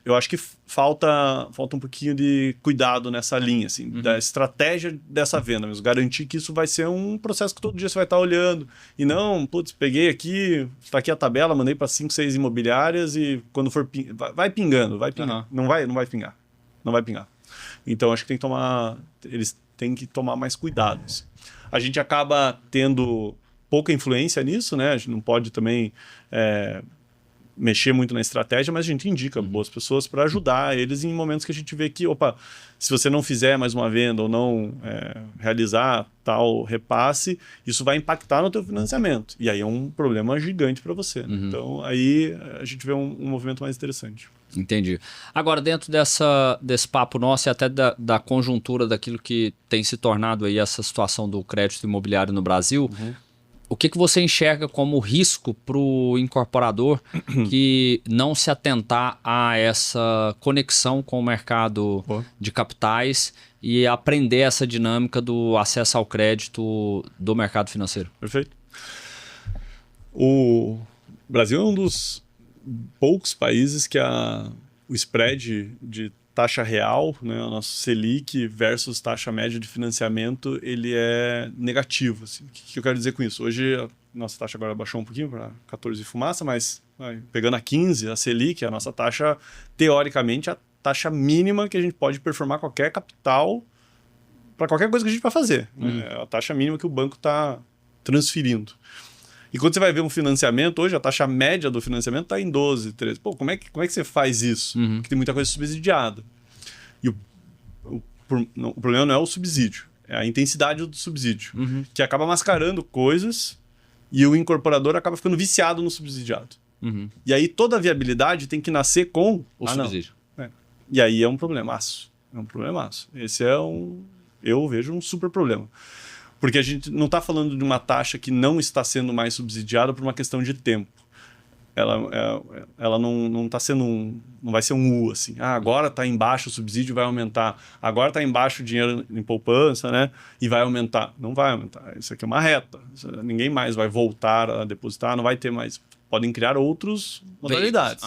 eu acho que falta um pouquinho de cuidado nessa linha, assim, da estratégia dessa venda, mesmo. Garantir que isso vai ser um processo que todo dia você vai estar olhando. E não, putz, peguei aqui, está aqui a tabela, mandei para 5, 6 imobiliárias e quando for vai pingando, vai pingar. Não vai pingar. Não vai pingar. Então, acho que eles têm que tomar mais cuidado. Assim. A gente acaba tendo pouca influência nisso, né? A gente não pode também mexer muito na estratégia, mas a gente indica boas pessoas para ajudar eles em momentos que a gente vê que, se você não fizer mais uma venda ou não realizar tal repasse, isso vai impactar no teu financiamento. E aí é um problema gigante para você. Né? Então, aí a gente vê um movimento mais interessante. Entendi. Agora, dentro desse papo nosso e até da conjuntura daquilo que tem se tornado aí essa situação do crédito imobiliário no Brasil, o que você enxerga como risco para o incorporador que não se atentar a essa conexão com o mercado de capitais e aprender essa dinâmica do acesso ao crédito do mercado financeiro? Perfeito. O Brasil é um dos poucos países que o spread de taxa real, né, o nosso Selic versus taxa média de financiamento, ele é negativo. Assim. O que eu quero dizer com isso? Hoje, a nossa taxa agora baixou um pouquinho para 14 e fumaça, mas pegando a 15, a Selic, a nossa taxa, teoricamente, a taxa mínima que a gente pode performar qualquer capital para qualquer coisa que a gente vai fazer. Né? É a taxa mínima que o banco está transferindo. E quando você vai ver um financiamento, hoje a taxa média do financiamento está em 12, 13. Pô, como é que você faz isso? Porque tem muita coisa subsidiada. E o problema não é o subsídio, é a intensidade do subsídio, que acaba mascarando coisas e o incorporador acaba ficando viciado no subsidiado. E aí toda a viabilidade tem que nascer com o subsídio. E aí é um problemaço. Esse eu vejo um super problema. Porque a gente não está falando de uma taxa que não está sendo mais subsidiada por uma questão de tempo. Ela não está sendo não vai ser um U, assim. Agora está embaixo o subsídio, vai aumentar. Agora está embaixo o dinheiro em poupança, né? E vai aumentar. Não vai aumentar. Isso aqui é uma reta. Ninguém mais vai voltar a depositar, não vai ter mais. Podem criar outras modalidades.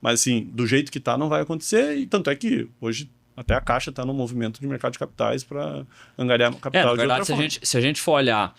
Mas, assim, do jeito que está, não vai acontecer. E tanto é que hoje até a Caixa está no movimento de mercado de capitais para angariar capital de outra forma. Se a gente for olhar,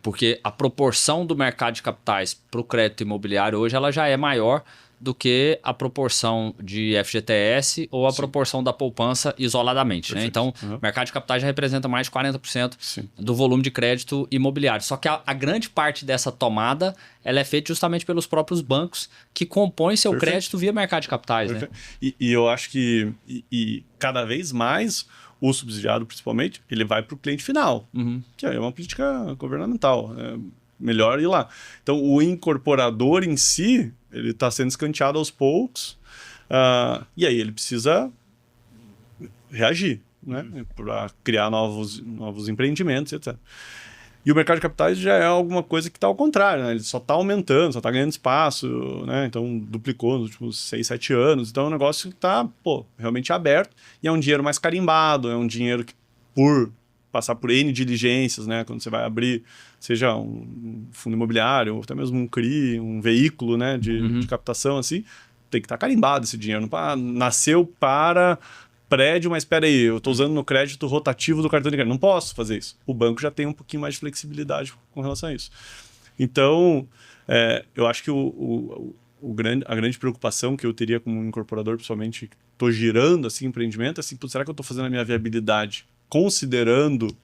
porque a proporção do mercado de capitais para o crédito imobiliário hoje ela já é maior do que a proporção de FGTS ou a proporção da poupança isoladamente, né? Então, o mercado de capitais já representa mais de 40% do volume de crédito imobiliário. Só que a grande parte dessa tomada ela é feita justamente pelos próprios bancos que compõem seu crédito via mercado de capitais, né? E eu acho que cada vez mais o subsidiado, principalmente, ele vai para o cliente final, que é uma política governamental. Melhor ir lá. Então, o incorporador em si, ele está sendo escanteado aos poucos, e aí ele precisa reagir, né? Para criar novos empreendimentos, etc. E o mercado de capitais já é alguma coisa que está ao contrário, né? Ele só está aumentando, só está ganhando espaço, né? Então, duplicou nos últimos 6, 7 anos. Então, é um negócio que está realmente aberto e é um dinheiro mais carimbado, é um dinheiro que, por passar por N diligências, né? Quando você vai abrir, seja um fundo imobiliário, ou até mesmo um CRI, um veículo, né? de captação, assim, tem que estar carimbado esse dinheiro. Nasceu para prédio, mas espera aí, eu estou usando no crédito rotativo do cartão de crédito. Não posso fazer isso. O banco já tem um pouquinho mais de flexibilidade com relação a isso. Então, eu acho que a grande preocupação que eu teria como incorporador, principalmente, estou girando assim, empreendimento, assim, será que eu estou fazendo a minha viabilidade considerando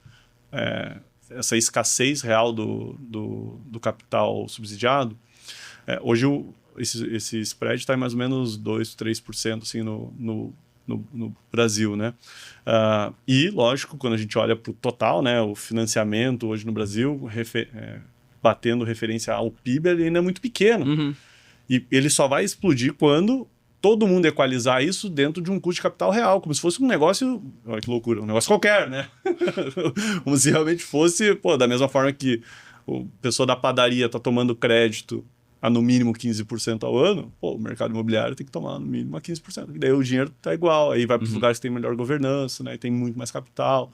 essa escassez real do capital subsidiado? Hoje esse spread está em mais ou menos 2%, 3% assim, no Brasil, né? E, lógico, quando a gente olha para o total, né, o financiamento hoje no Brasil, batendo referência ao PIB, ele ainda é muito pequeno. E ele só vai explodir quando todo mundo equalizar isso dentro de um custo de capital real, como se fosse um negócio... Olha que loucura, um negócio qualquer, né? Como se realmente fosse, da mesma forma que a pessoa da padaria está tomando crédito a no mínimo 15% ao ano, o mercado imobiliário tem que tomar no mínimo a 15%. E daí o dinheiro está igual, aí vai para os lugares que tem melhor governança, né? Tem muito mais capital.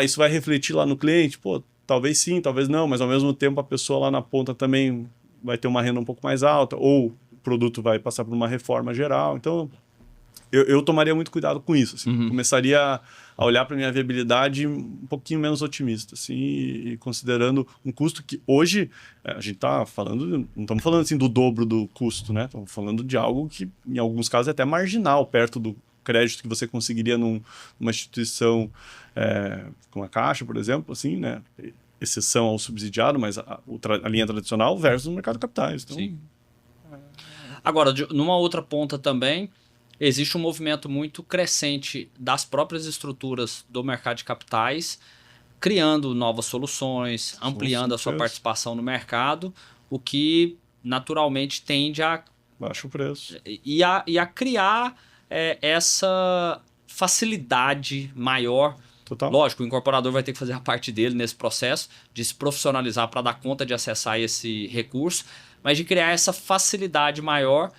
Isso vai refletir lá no cliente? Talvez sim, talvez não, mas ao mesmo tempo a pessoa lá na ponta também vai ter uma renda um pouco mais alta, ou o produto vai passar por uma reforma geral. Então, eu tomaria muito cuidado com isso. Assim. Começaria a olhar para a minha viabilidade um pouquinho menos otimista, assim, e considerando um custo que hoje a gente está falando, não estamos falando assim do dobro do custo, né? Estamos falando de algo que, em alguns casos, é até marginal, perto do crédito que você conseguiria numa instituição como a Caixa, por exemplo, assim, né? Exceção ao subsidiado, mas a linha tradicional versus o mercado de capitais. Então... Sim. Agora, numa outra ponta também, existe um movimento muito crescente das próprias estruturas do mercado de capitais, criando novas soluções, ampliando a sua participação no mercado, o que naturalmente tende a... Baixa o preço. E a criar essa facilidade maior. Total. Lógico, o incorporador vai ter que fazer a parte dele nesse processo de se profissionalizar para dar conta de acessar esse recurso, mas de criar essa facilidade maior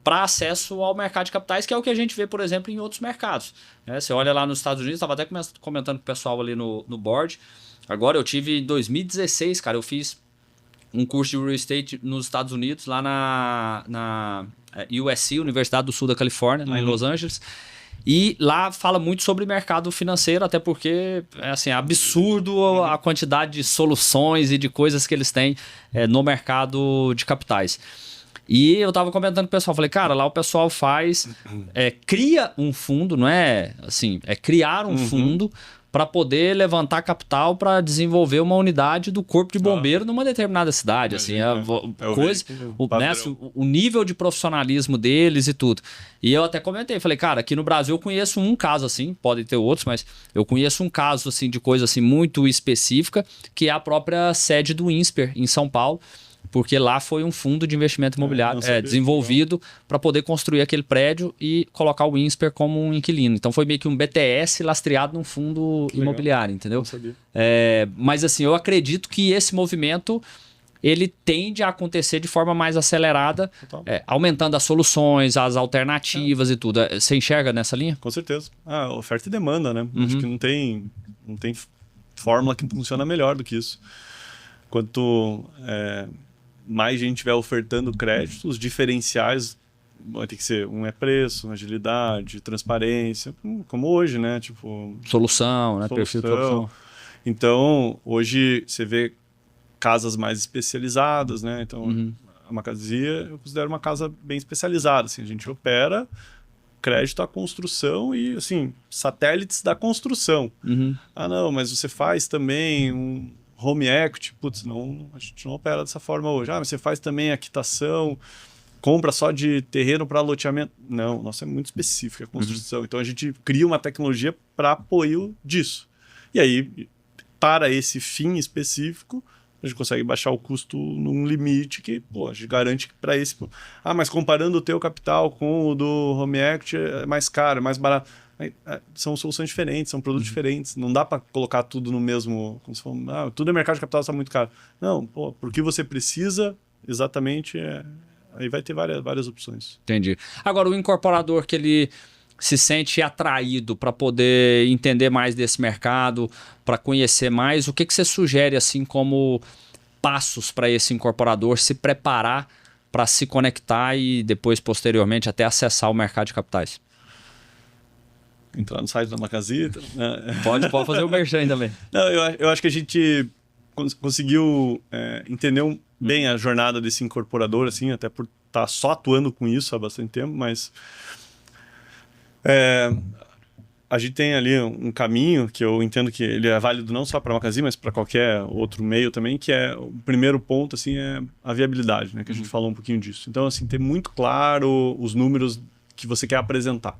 para acesso ao mercado de capitais, que é o que a gente vê, por exemplo, em outros mercados. Você olha lá nos Estados Unidos, estava até comentando com o pessoal ali no board. Agora, eu tive em 2016, cara, eu fiz um curso de real estate nos Estados Unidos, lá na USC, Universidade do Sul da Califórnia, lá em Los Angeles. E lá fala muito sobre mercado financeiro, até porque é absurdo a quantidade de soluções e de coisas que eles têm no mercado de capitais. E eu tava comentando com o pessoal, falei, cara, lá o pessoal cria um fundo, não é assim, criar um fundo para poder levantar capital para desenvolver uma unidade do corpo de bombeiro numa determinada cidade, assim, o nível de profissionalismo deles e tudo. E eu até comentei, falei, cara, aqui no Brasil eu conheço um caso assim, podem ter outros, mas eu conheço um caso assim de coisa assim muito específica, que é a própria sede do INSPER em São Paulo. Porque lá foi um fundo de investimento imobiliário desenvolvido para poder construir aquele prédio e colocar o INSPER como um inquilino. Então foi meio que um BTS lastreado num fundo imobiliário, entendeu? Não sabia. Mas assim, eu acredito que esse movimento ele tende a acontecer de forma mais acelerada, aumentando as soluções, as alternativas e tudo. Você enxerga nessa linha? Com certeza. Oferta e demanda, né? Acho que não tem fórmula que funciona melhor do que isso. Quanto mais gente estiver ofertando crédito, os diferenciais vai ter que ser preço, agilidade, transparência, como hoje, né? Tipo, solução, né? Perfil de solução. Então, hoje você vê casas mais especializadas, né? Então, a Macazia eu considero uma casa bem especializada. Assim, a gente opera crédito à construção e, assim, satélites da construção. Ah, não, mas você faz também um home equity. Putz, não, a gente não opera dessa forma hoje. Ah, mas você faz também a quitação, compra só de terreno para loteamento. Não, nossa, é muito específica a construção. Então a gente cria uma tecnologia para apoio disso. E aí, para esse fim específico, a gente consegue baixar o custo num limite que, pô, a gente garante que para esse... Ah, mas comparando o teu capital com o do home equity é mais caro, é mais barato. São soluções diferentes, são produtos diferentes. Não dá para colocar tudo no mesmo... Como se for, tudo é mercado de capital, está muito caro. Não, pô, porque você precisa exatamente... Aí vai ter várias opções. Entendi. Agora, o incorporador que ele se sente atraído para poder entender mais desse mercado, para conhecer mais, o que você sugere assim como passos para esse incorporador se preparar para se conectar e depois, posteriormente, até acessar o mercado de capitais? Entrar no site da Macazia. Pode fazer o merchan também. Não, eu acho que a gente conseguiu entender bem a jornada desse incorporador, assim, até por estar só atuando com isso há bastante tempo, mas a gente tem ali um caminho que eu entendo que ele é válido não só para a Macazia, mas para qualquer outro meio também, que é o primeiro ponto, assim, é a viabilidade, né, que a gente falou um pouquinho disso. Então, assim, ter muito claro os números que você quer apresentar.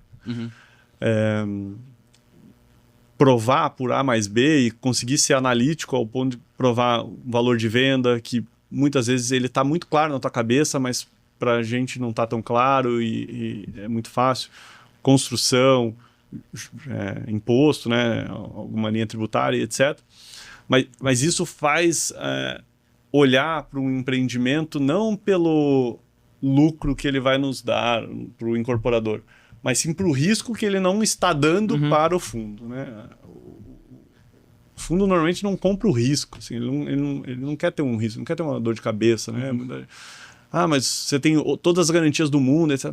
Provar por A mais B e conseguir ser analítico ao ponto de provar um valor de venda que muitas vezes ele está muito claro na tua cabeça, mas para a gente não está tão claro e é muito fácil. Construção, imposto, né, alguma linha tributária, etc. Mas isso faz olhar para um empreendimento não pelo lucro que ele vai nos dar para o incorporador, mas sim para o risco que ele não está dando para o fundo, né? O fundo normalmente não compra o risco, assim, ele não quer ter um risco, não quer ter uma dor de cabeça, né? Ah, mas você tem todas as garantias do mundo, etc.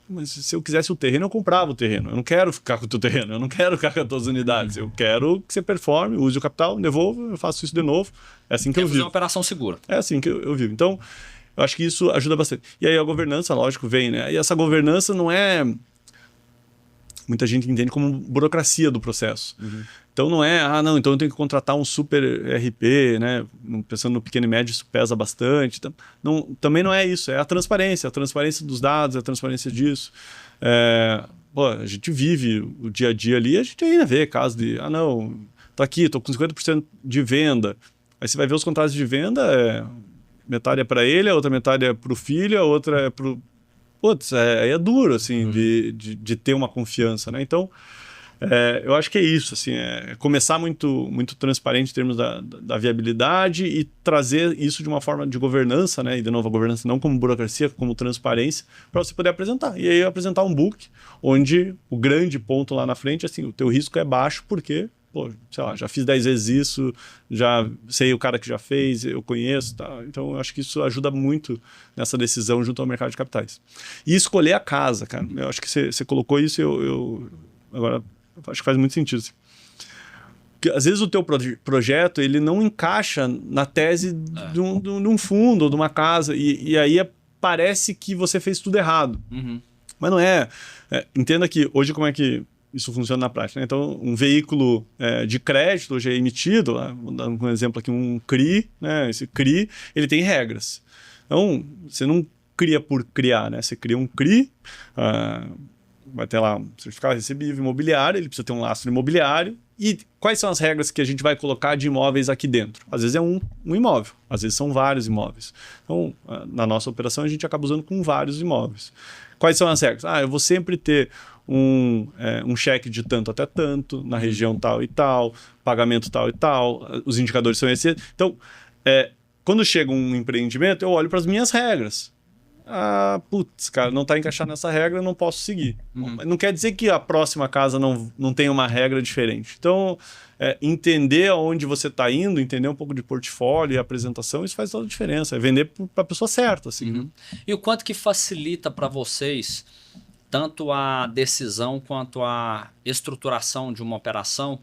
Mas se eu quisesse o terreno, eu comprava o terreno. Eu não quero ficar com o teu terreno, eu não quero ficar com as tuas unidades. Eu quero que você performe, use o capital, devolva, eu faço isso de novo. É assim que eu vivo. É uma operação segura. É assim que eu vivo. Então, eu acho que isso ajuda bastante. E aí a governança, lógico, vem, né? E essa governança não é... Muita gente entende como burocracia do processo. Então não é, não, então eu tenho que contratar um super RP, né? Pensando no pequeno e médio, isso pesa bastante. Não, também não é isso, é a transparência dos dados, a transparência disso. A gente vive o dia a dia ali, a gente ainda vê casos de, não, tô aqui, tô com 50% de venda. Aí você vai ver os contratos de venda, metade é para ele, a outra metade é para o filho, a outra é para o... Putz, é duro, assim, de ter uma confiança, né? Então, eu acho que é isso, assim, começar muito, muito transparente em termos da viabilidade e trazer isso de uma forma de governança, né? E, de novo, a governança não como burocracia, como transparência, para você poder apresentar. E aí apresentar um book, onde o grande ponto lá na frente, assim, o teu risco é baixo, porque... Pô, sei lá, já fiz 10 vezes isso, já sei o cara que já fez, eu conheço, tá? Então eu acho que isso ajuda muito nessa decisão junto ao mercado de capitais. E escolher a casa, cara, eu acho que você colocou isso, agora acho que faz muito sentido. Assim. Porque, às vezes o teu projeto ele não encaixa na tese de um fundo ou de uma casa, e aí parece que você fez tudo errado. Mas não é. Entenda que hoje como é que isso funciona na prática, né? Então, um veículo de crédito hoje é emitido, vou dar um exemplo aqui, um CRI, né? Esse CRI, ele tem regras. Então, você não cria por criar, né? Você cria um CRI, vai ter lá um certificado recebível imobiliário, ele precisa ter um lastro imobiliário. E quais são as regras que a gente vai colocar de imóveis aqui dentro? Às vezes é um imóvel, às vezes são vários imóveis. Então, na nossa operação, a gente acaba usando com vários imóveis. Quais são as regras? Eu vou sempre ter um cheque de tanto até tanto, na região tal e tal, pagamento tal e tal, os indicadores são esses. Então, quando chega um empreendimento, eu olho para as minhas regras. Putz, cara, não está encaixado nessa regra, não posso seguir. Não quer dizer que a próxima casa não tenha uma regra diferente. Então, entender aonde você está indo, entender um pouco de portfólio e apresentação, isso faz toda a diferença. É vender para a pessoa certa. Assim. E o quanto que facilita para vocês tanto a decisão quanto a estruturação de uma operação,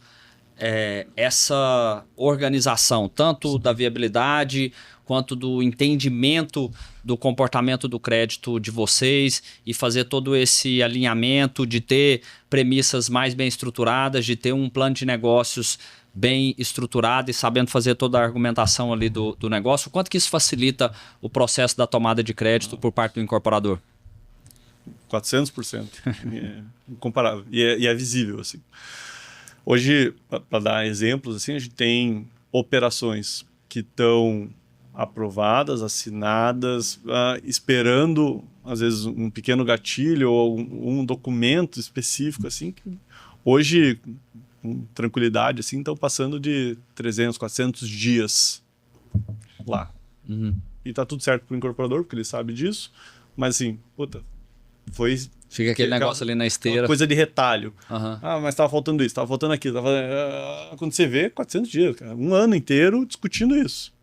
essa organização, tanto da viabilidade, quanto do entendimento do comportamento do crédito de vocês e fazer todo esse alinhamento de ter premissas mais bem estruturadas, de ter um plano de negócios bem estruturado e sabendo fazer toda a argumentação ali do negócio? Quanto que isso facilita o processo da tomada de crédito por parte do incorporador? 400%. É incomparável. E é visível, assim. Hoje, para dar exemplos, assim, a gente tem operações que estão aprovadas, assinadas, esperando, às vezes, um pequeno gatilho ou um documento específico, assim, que hoje, com tranquilidade, assim, estão passando de 300, 400 dias lá. Uhum. E tá tudo certo pro incorporador, porque ele sabe disso, mas assim, puta, foi... Fica aquele negócio ali na esteira. Coisa de retalho. Uhum. Mas tava faltando isso, tava faltando aquilo. Quando você vê, 400 dias, cara, um ano inteiro discutindo isso.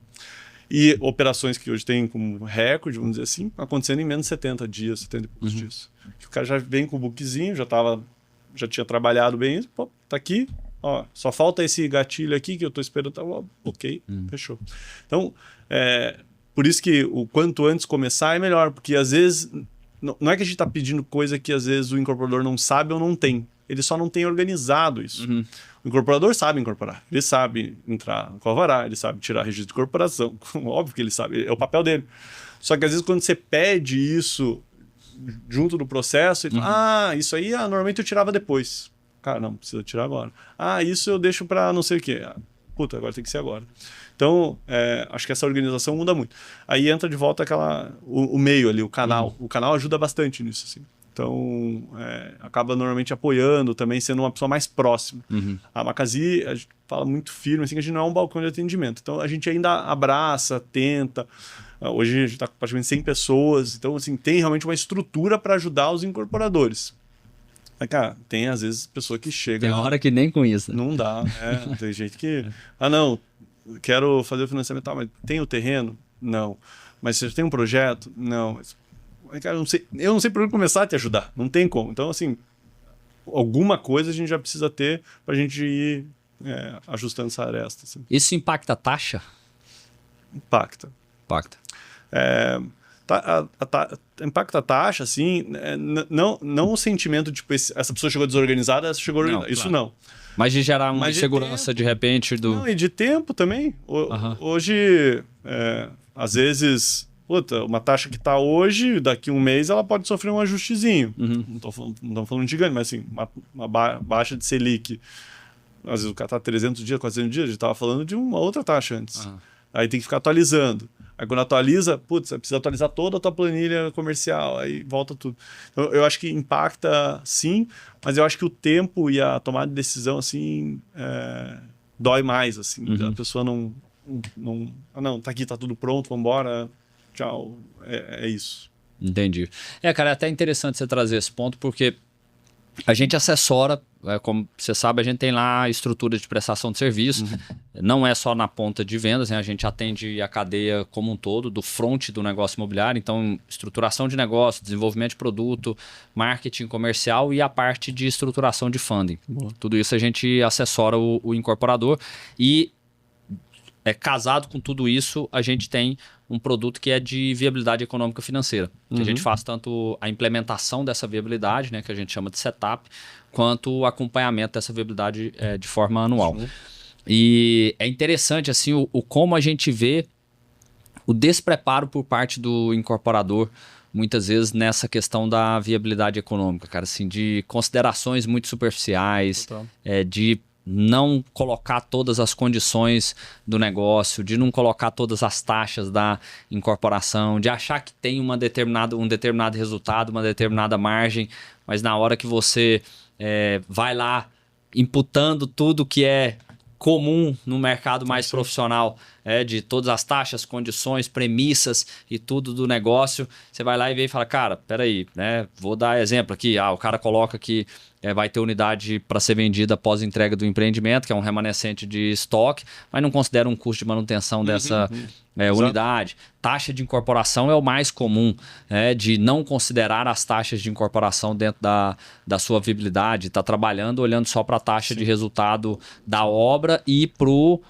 E operações que hoje tem como recorde, vamos dizer assim, acontecendo em menos de 70 dias, 70 e poucos dias. Que o cara já vem com o bookzinho, já tinha trabalhado bem isso, pô, tá aqui, ó, só falta esse gatilho aqui que eu tô esperando, tá, ó, ok, fechou. Então, por isso que o quanto antes começar é melhor, porque às vezes, não é que a gente tá pedindo coisa que às vezes o incorporador não sabe ou não tem, ele só não tem organizado isso. O incorporador sabe incorporar, ele sabe entrar no alvará, ele sabe tirar registro de incorporação, óbvio que ele sabe, é o papel dele. Só que às vezes quando você pede isso junto do processo, ele fala, isso aí normalmente eu tirava depois. Cara, não, precisa tirar agora. Isso eu deixo para não sei o quê. Puta, agora tem que ser agora. Então, acho que essa organização muda muito. Aí entra de volta o meio ali, o canal. O canal ajuda bastante nisso, assim. Então, acaba normalmente apoiando também, sendo uma pessoa mais próxima. A Macasi, a gente fala muito firme, assim, que a gente não é um balcão de atendimento. Então, a gente ainda abraça, tenta. Hoje a gente está com praticamente 100 pessoas. Então, assim, tem realmente uma estrutura para ajudar os incorporadores. Mas, cara, tem às vezes pessoa que chega... Tem hora que nem com isso. Não dá, tem gente que... não, quero fazer o financiamento, mas tem o terreno? Não. Mas você tem um projeto? Não. Mas, cara, eu não sei por onde começar a te ajudar. Não tem como. Então, assim, alguma coisa a gente já precisa ter para a gente ir ajustando essa aresta. Assim. Isso impacta a taxa? Impacta. Impacta a taxa, assim, não o sentimento, tipo, essa pessoa chegou desorganizada, essa chegou organizada. Isso não. Mas de gerar uma insegurança de repente do... Não, e de tempo também. Hoje, às vezes, uma taxa que está hoje, daqui a um mês, ela pode sofrer um ajustezinho. Não estamos falando de gigante, mas assim, uma baixa de Selic. Às vezes o cara está 300 dias, 400 dias, a gente estava falando de uma outra taxa antes. Aí tem que ficar atualizando. Aí quando atualiza, você precisa atualizar toda a tua planilha comercial, aí volta tudo. Então, eu acho que impacta sim, mas eu acho que o tempo e a tomada de decisão, assim, dói mais, assim. A pessoa não, tá aqui, tá tudo pronto, vamos embora, tchau, é isso. Entendi. Cara, é até interessante você trazer esse ponto, porque a gente assessora, como você sabe, a gente tem lá a estrutura de prestação de serviço, não é só na ponta de vendas, né? A gente atende a cadeia como um todo, do front do negócio imobiliário, então estruturação de negócio, desenvolvimento de produto, marketing comercial e a parte de estruturação de funding. Tudo isso a gente assessora o incorporador e casado com tudo isso, a gente tem um produto que é de viabilidade econômica financeira. Que a gente faz tanto a implementação dessa viabilidade, né, que a gente chama de setup, quanto o acompanhamento dessa viabilidade de forma anual. E é interessante assim, o como a gente vê o despreparo por parte do incorporador, muitas vezes nessa questão da viabilidade econômica, cara, assim, de considerações muito superficiais, de não colocar todas as condições do negócio, de não colocar todas as taxas da incorporação, de achar que tem um determinado resultado, uma determinada margem, mas na hora que você vai lá imputando tudo que é comum no mercado mais profissional, de todas as taxas, condições, premissas e tudo do negócio, você vai lá e vê e fala, cara, peraí, né? Vou dar exemplo aqui, o cara coloca que vai ter unidade para ser vendida após a entrega do empreendimento, que é um remanescente de estoque, mas não considera um custo de manutenção dessa unidade. Taxa de incorporação é o mais comum, de não considerar as taxas de incorporação dentro da sua viabilidade, está trabalhando olhando só para a taxa de resultado da obra e para o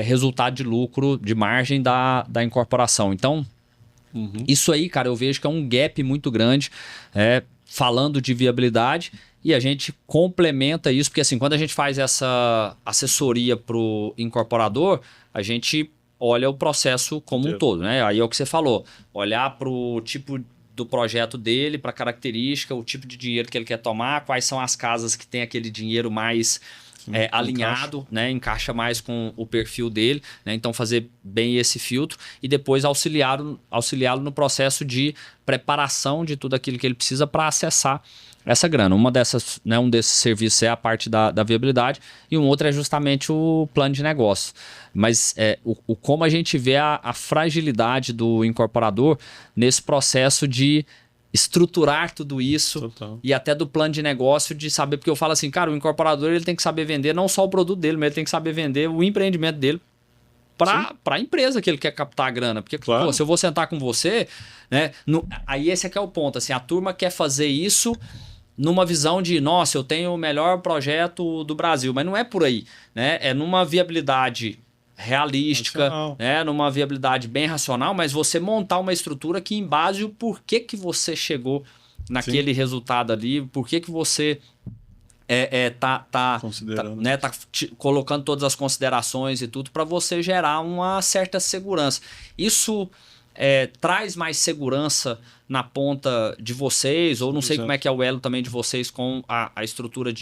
resultado de lucro, de margem da incorporação. Então, isso aí, cara, eu vejo que é um gap muito grande, falando de viabilidade, e a gente complementa isso, porque assim, quando a gente faz essa assessoria para o incorporador, a gente olha o processo como um todo, né? Aí é o que você falou, olhar para o tipo do projeto dele, para a característica, o tipo de dinheiro que ele quer tomar, quais são as casas que tem aquele dinheiro mais alinhado, né? Encaixa mais com o perfil dele, né? Então fazer bem esse filtro e depois auxiliá-lo no processo de preparação de tudo aquilo que ele precisa para acessar essa grana. Uma dessas, né, um desses serviços é a parte da viabilidade e um outro é justamente o plano de negócio. Mas como a gente vê a fragilidade do incorporador nesse processo de estruturar tudo isso. Total. E até do plano de negócio de saber, porque eu falo assim, cara, o incorporador ele tem que saber vender não só o produto dele, mas ele tem que saber vender o empreendimento dele para a empresa que ele quer captar a grana. Porque pô, se eu vou sentar com você, né, aí esse aqui é o ponto, assim, a turma quer fazer isso numa visão de, nossa, eu tenho o melhor projeto do Brasil, mas não é por aí, né? É numa viabilidade realística, né? Numa viabilidade bem racional, mas você montar uma estrutura que embase o porquê que você chegou naquele resultado ali, porquê que você tá colocando todas as considerações e tudo para você gerar uma certa segurança. Isso traz mais segurança na ponta de vocês, ou não sei como é que é o elo também de vocês com a estrutura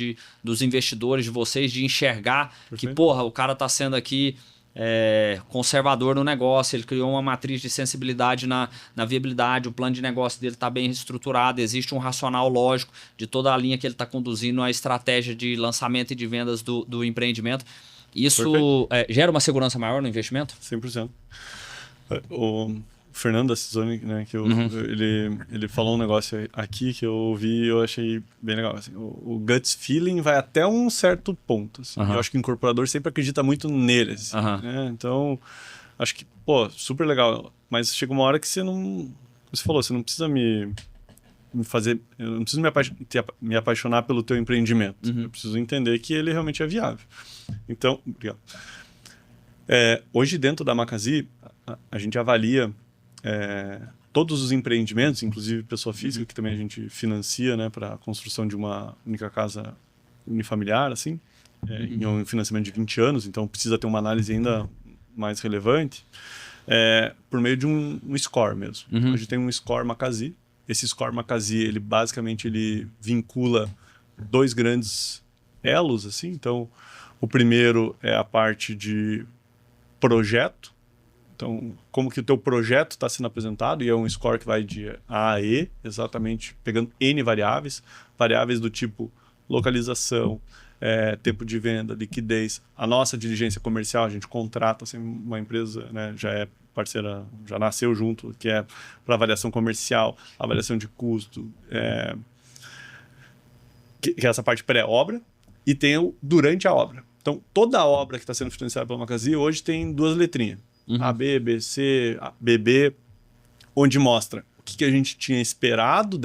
dos investidores de vocês, de enxergar que, porra, o cara tá sendo aqui conservador no negócio, ele criou uma matriz de sensibilidade na viabilidade, o plano de negócio dele está bem estruturado, existe um racional lógico de toda a linha que ele está conduzindo, a estratégia de lançamento e de vendas do empreendimento. Isso gera uma segurança maior no investimento? 100%. O Fernando Assizoni, né, que ele falou um negócio aqui que eu ouvi e eu achei bem legal. Assim, o guts feeling vai até um certo ponto. Assim, eu acho que o incorporador sempre acredita muito nele. Assim, né? Então, acho que, pô, super legal. Mas chega uma hora que você não... Você falou, você não precisa me fazer... Eu não preciso me apaixonar pelo teu empreendimento. Eu preciso entender que ele realmente é viável. Então, obrigado. Hoje, dentro da Macasí, a gente avalia todos os empreendimentos, inclusive pessoa física, que também a gente financia, né, para a construção de uma única casa unifamiliar, assim, em um financiamento de 20 anos, então precisa ter uma análise ainda mais relevante, por meio de um score mesmo. A gente tem um score Macasí. Esse score Macasí, ele basicamente vincula dois grandes elos, assim. Então, o primeiro é a parte de projeto. Então, como que o teu projeto está sendo apresentado, e é um score que vai de A a E, exatamente pegando N variáveis do tipo localização, tempo de venda, liquidez. A nossa diligência comercial, a gente contrata assim, uma empresa, né, já é parceira, já nasceu junto, que é para avaliação comercial, avaliação de custo, que é essa parte pré-obra, e tem o durante a obra. Então, toda a obra que está sendo financiada pela Macasí hoje tem duas letrinhas. A, B, B, C, BB, onde mostra o que a gente tinha esperado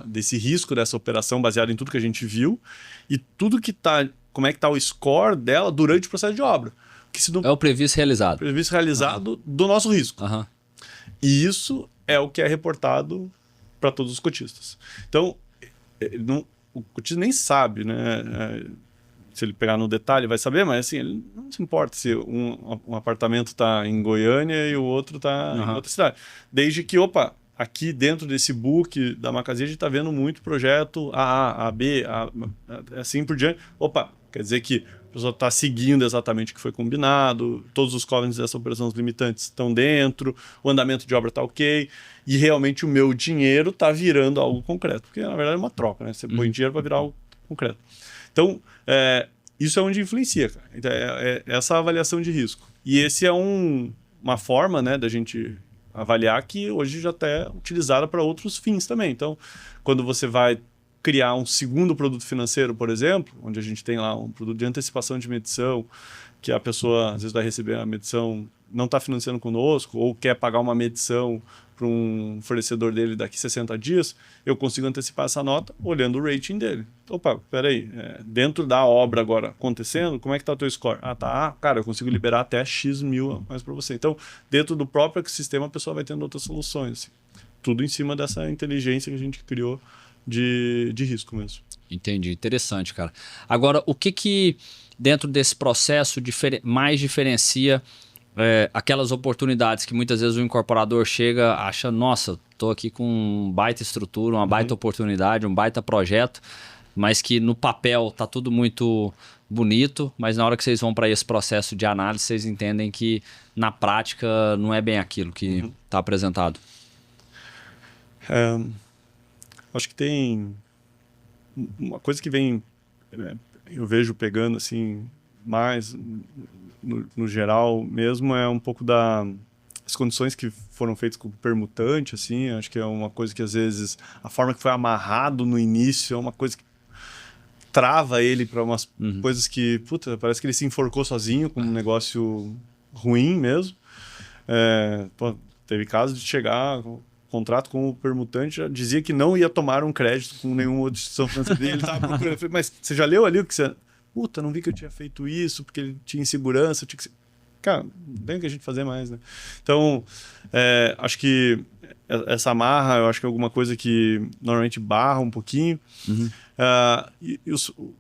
desse risco, dessa operação, baseado em tudo que a gente viu, e tudo que tá, como é que está o score dela durante o processo de obra. É o previsto realizado. Previsto realizado do nosso risco. E isso é o que é reportado para todos os cotistas. Então, o cotista nem sabe, né? Se ele pegar no detalhe, vai saber, mas assim, ele não se importa se um apartamento está em Goiânia e o outro está em outra cidade. Desde que, aqui dentro desse book da Macasí, a gente está vendo muito projeto A, A, B, assim por diante. Quer dizer que a pessoa está seguindo exatamente o que foi combinado, todos os covenants dessa operação limitantes estão dentro, o andamento de obra está ok, e realmente o meu dinheiro está virando algo concreto. Porque, na verdade, é uma troca, né? Você põe dinheiro para virar algo concreto. Então, isso é onde influencia, cara. Então, essa avaliação de risco. E esse é uma forma, né, da gente avaliar que hoje já está utilizada para outros fins também. Então, quando você vai criar um segundo produto financeiro, por exemplo, onde a gente tem lá um produto de antecipação de medição, que a pessoa às vezes vai receber a medição não está financiando conosco ou quer pagar uma medição para um fornecedor dele daqui 60 dias, eu consigo antecipar essa nota olhando o rating dele. Opa, peraí, dentro da obra agora acontecendo, como é que está o teu score? Cara, eu consigo liberar até X mil a mais para você. Então, dentro do próprio ecossistema, a pessoa vai tendo outras soluções. Assim. Tudo em cima dessa inteligência que a gente criou de risco mesmo. Entendi, interessante, cara. Agora, o que dentro desse processo mais diferencia aquelas oportunidades que muitas vezes o incorporador chega, acha, nossa, tô aqui com uma baita estrutura, uma baita oportunidade, um baita projeto, mas que no papel tá tudo muito bonito, mas na hora que vocês vão para esse processo de análise, vocês entendem que na prática não é bem aquilo que está apresentado. Acho que tem uma coisa que vem, eu vejo pegando assim mais no geral mesmo, é um pouco das condições que foram feitas com o permutante, assim, acho que é uma coisa que às vezes a forma que foi amarrado no início é uma coisa que trava ele para umas coisas que, puta, parece que ele se enforcou sozinho com um negócio ruim mesmo. Teve caso de chegar, contrato com o permutante, já dizia que não ia tomar um crédito com nenhuma outra instituição financeira. Ele estava procurando. Eu falei, mas você já leu ali o que você... Puta, não vi que eu tinha feito isso, porque ele tinha insegurança, tinha que... Cara, não tem o que a gente fazer mais, né? Então, acho que essa amarra, eu acho que é alguma coisa que normalmente barra um pouquinho.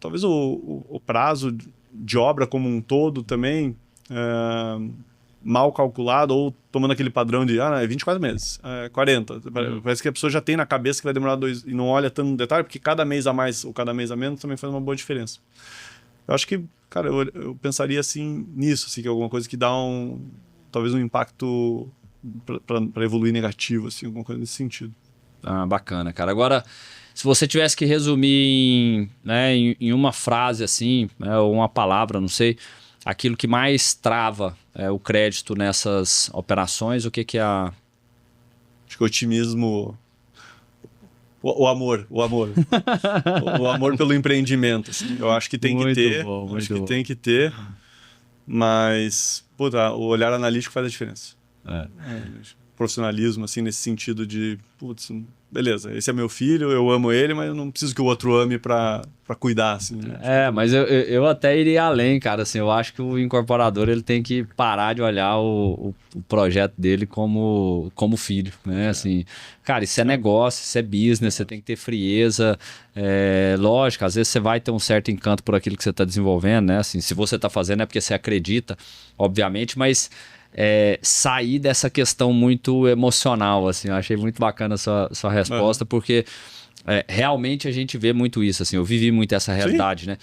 Talvez o prazo de obra como um todo também mal calculado, ou tomando aquele padrão de 24 meses, 40. Parece que a pessoa já tem na cabeça que vai demorar 2 e não olha tanto no detalhe, porque cada mês a mais ou cada mês a menos também faz uma boa diferença. Eu acho que, cara, eu pensaria assim nisso, assim, que é alguma coisa que dá talvez um impacto para evoluir negativo, assim, alguma coisa nesse sentido. Bacana, cara. Agora, se você tivesse que resumir em uma frase, assim, ou uma palavra, não sei, aquilo que mais trava o crédito nessas operações, o que é a... Acho que o otimismo... O amor. O amor pelo empreendimento. Assim. Eu acho que tem que ter. Acho que tem que ter. Mas, puta, o olhar analítico faz a diferença. Profissionalismo, assim, nesse sentido de, putz, beleza, esse é meu filho, eu amo ele, mas eu não preciso que o outro ame pra cuidar, assim. Né? Mas eu até iria além, cara, assim, eu acho que o incorporador, ele tem que parar de olhar o projeto dele como filho, né, assim, cara, isso é negócio, isso é business, você tem que ter frieza, lógico, às vezes você vai ter um certo encanto por aquilo que você está desenvolvendo, né, assim, se você está fazendo é porque você acredita, obviamente, mas sair dessa questão muito emocional, assim, eu achei muito bacana a sua resposta, porque realmente a gente vê muito isso, assim, eu vivi muito essa realidade, né,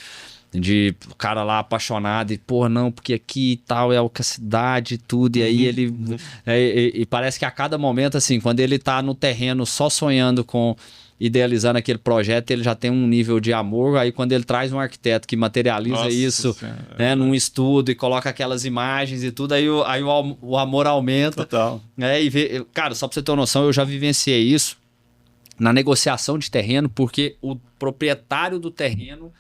de o cara lá apaixonado e, pô, não, porque aqui e tal é a cidade e tudo, e aí ele... E parece que a cada momento, assim, quando ele tá no terreno só sonhando com... idealizando aquele projeto, ele já tem um nível de amor, aí quando ele traz um arquiteto que materializa isso num estudo e coloca aquelas imagens e tudo, aí o amor aumenta. Total. Cara, só pra você ter uma noção, eu já vivenciei isso na negociação de terreno, porque o proprietário do terreno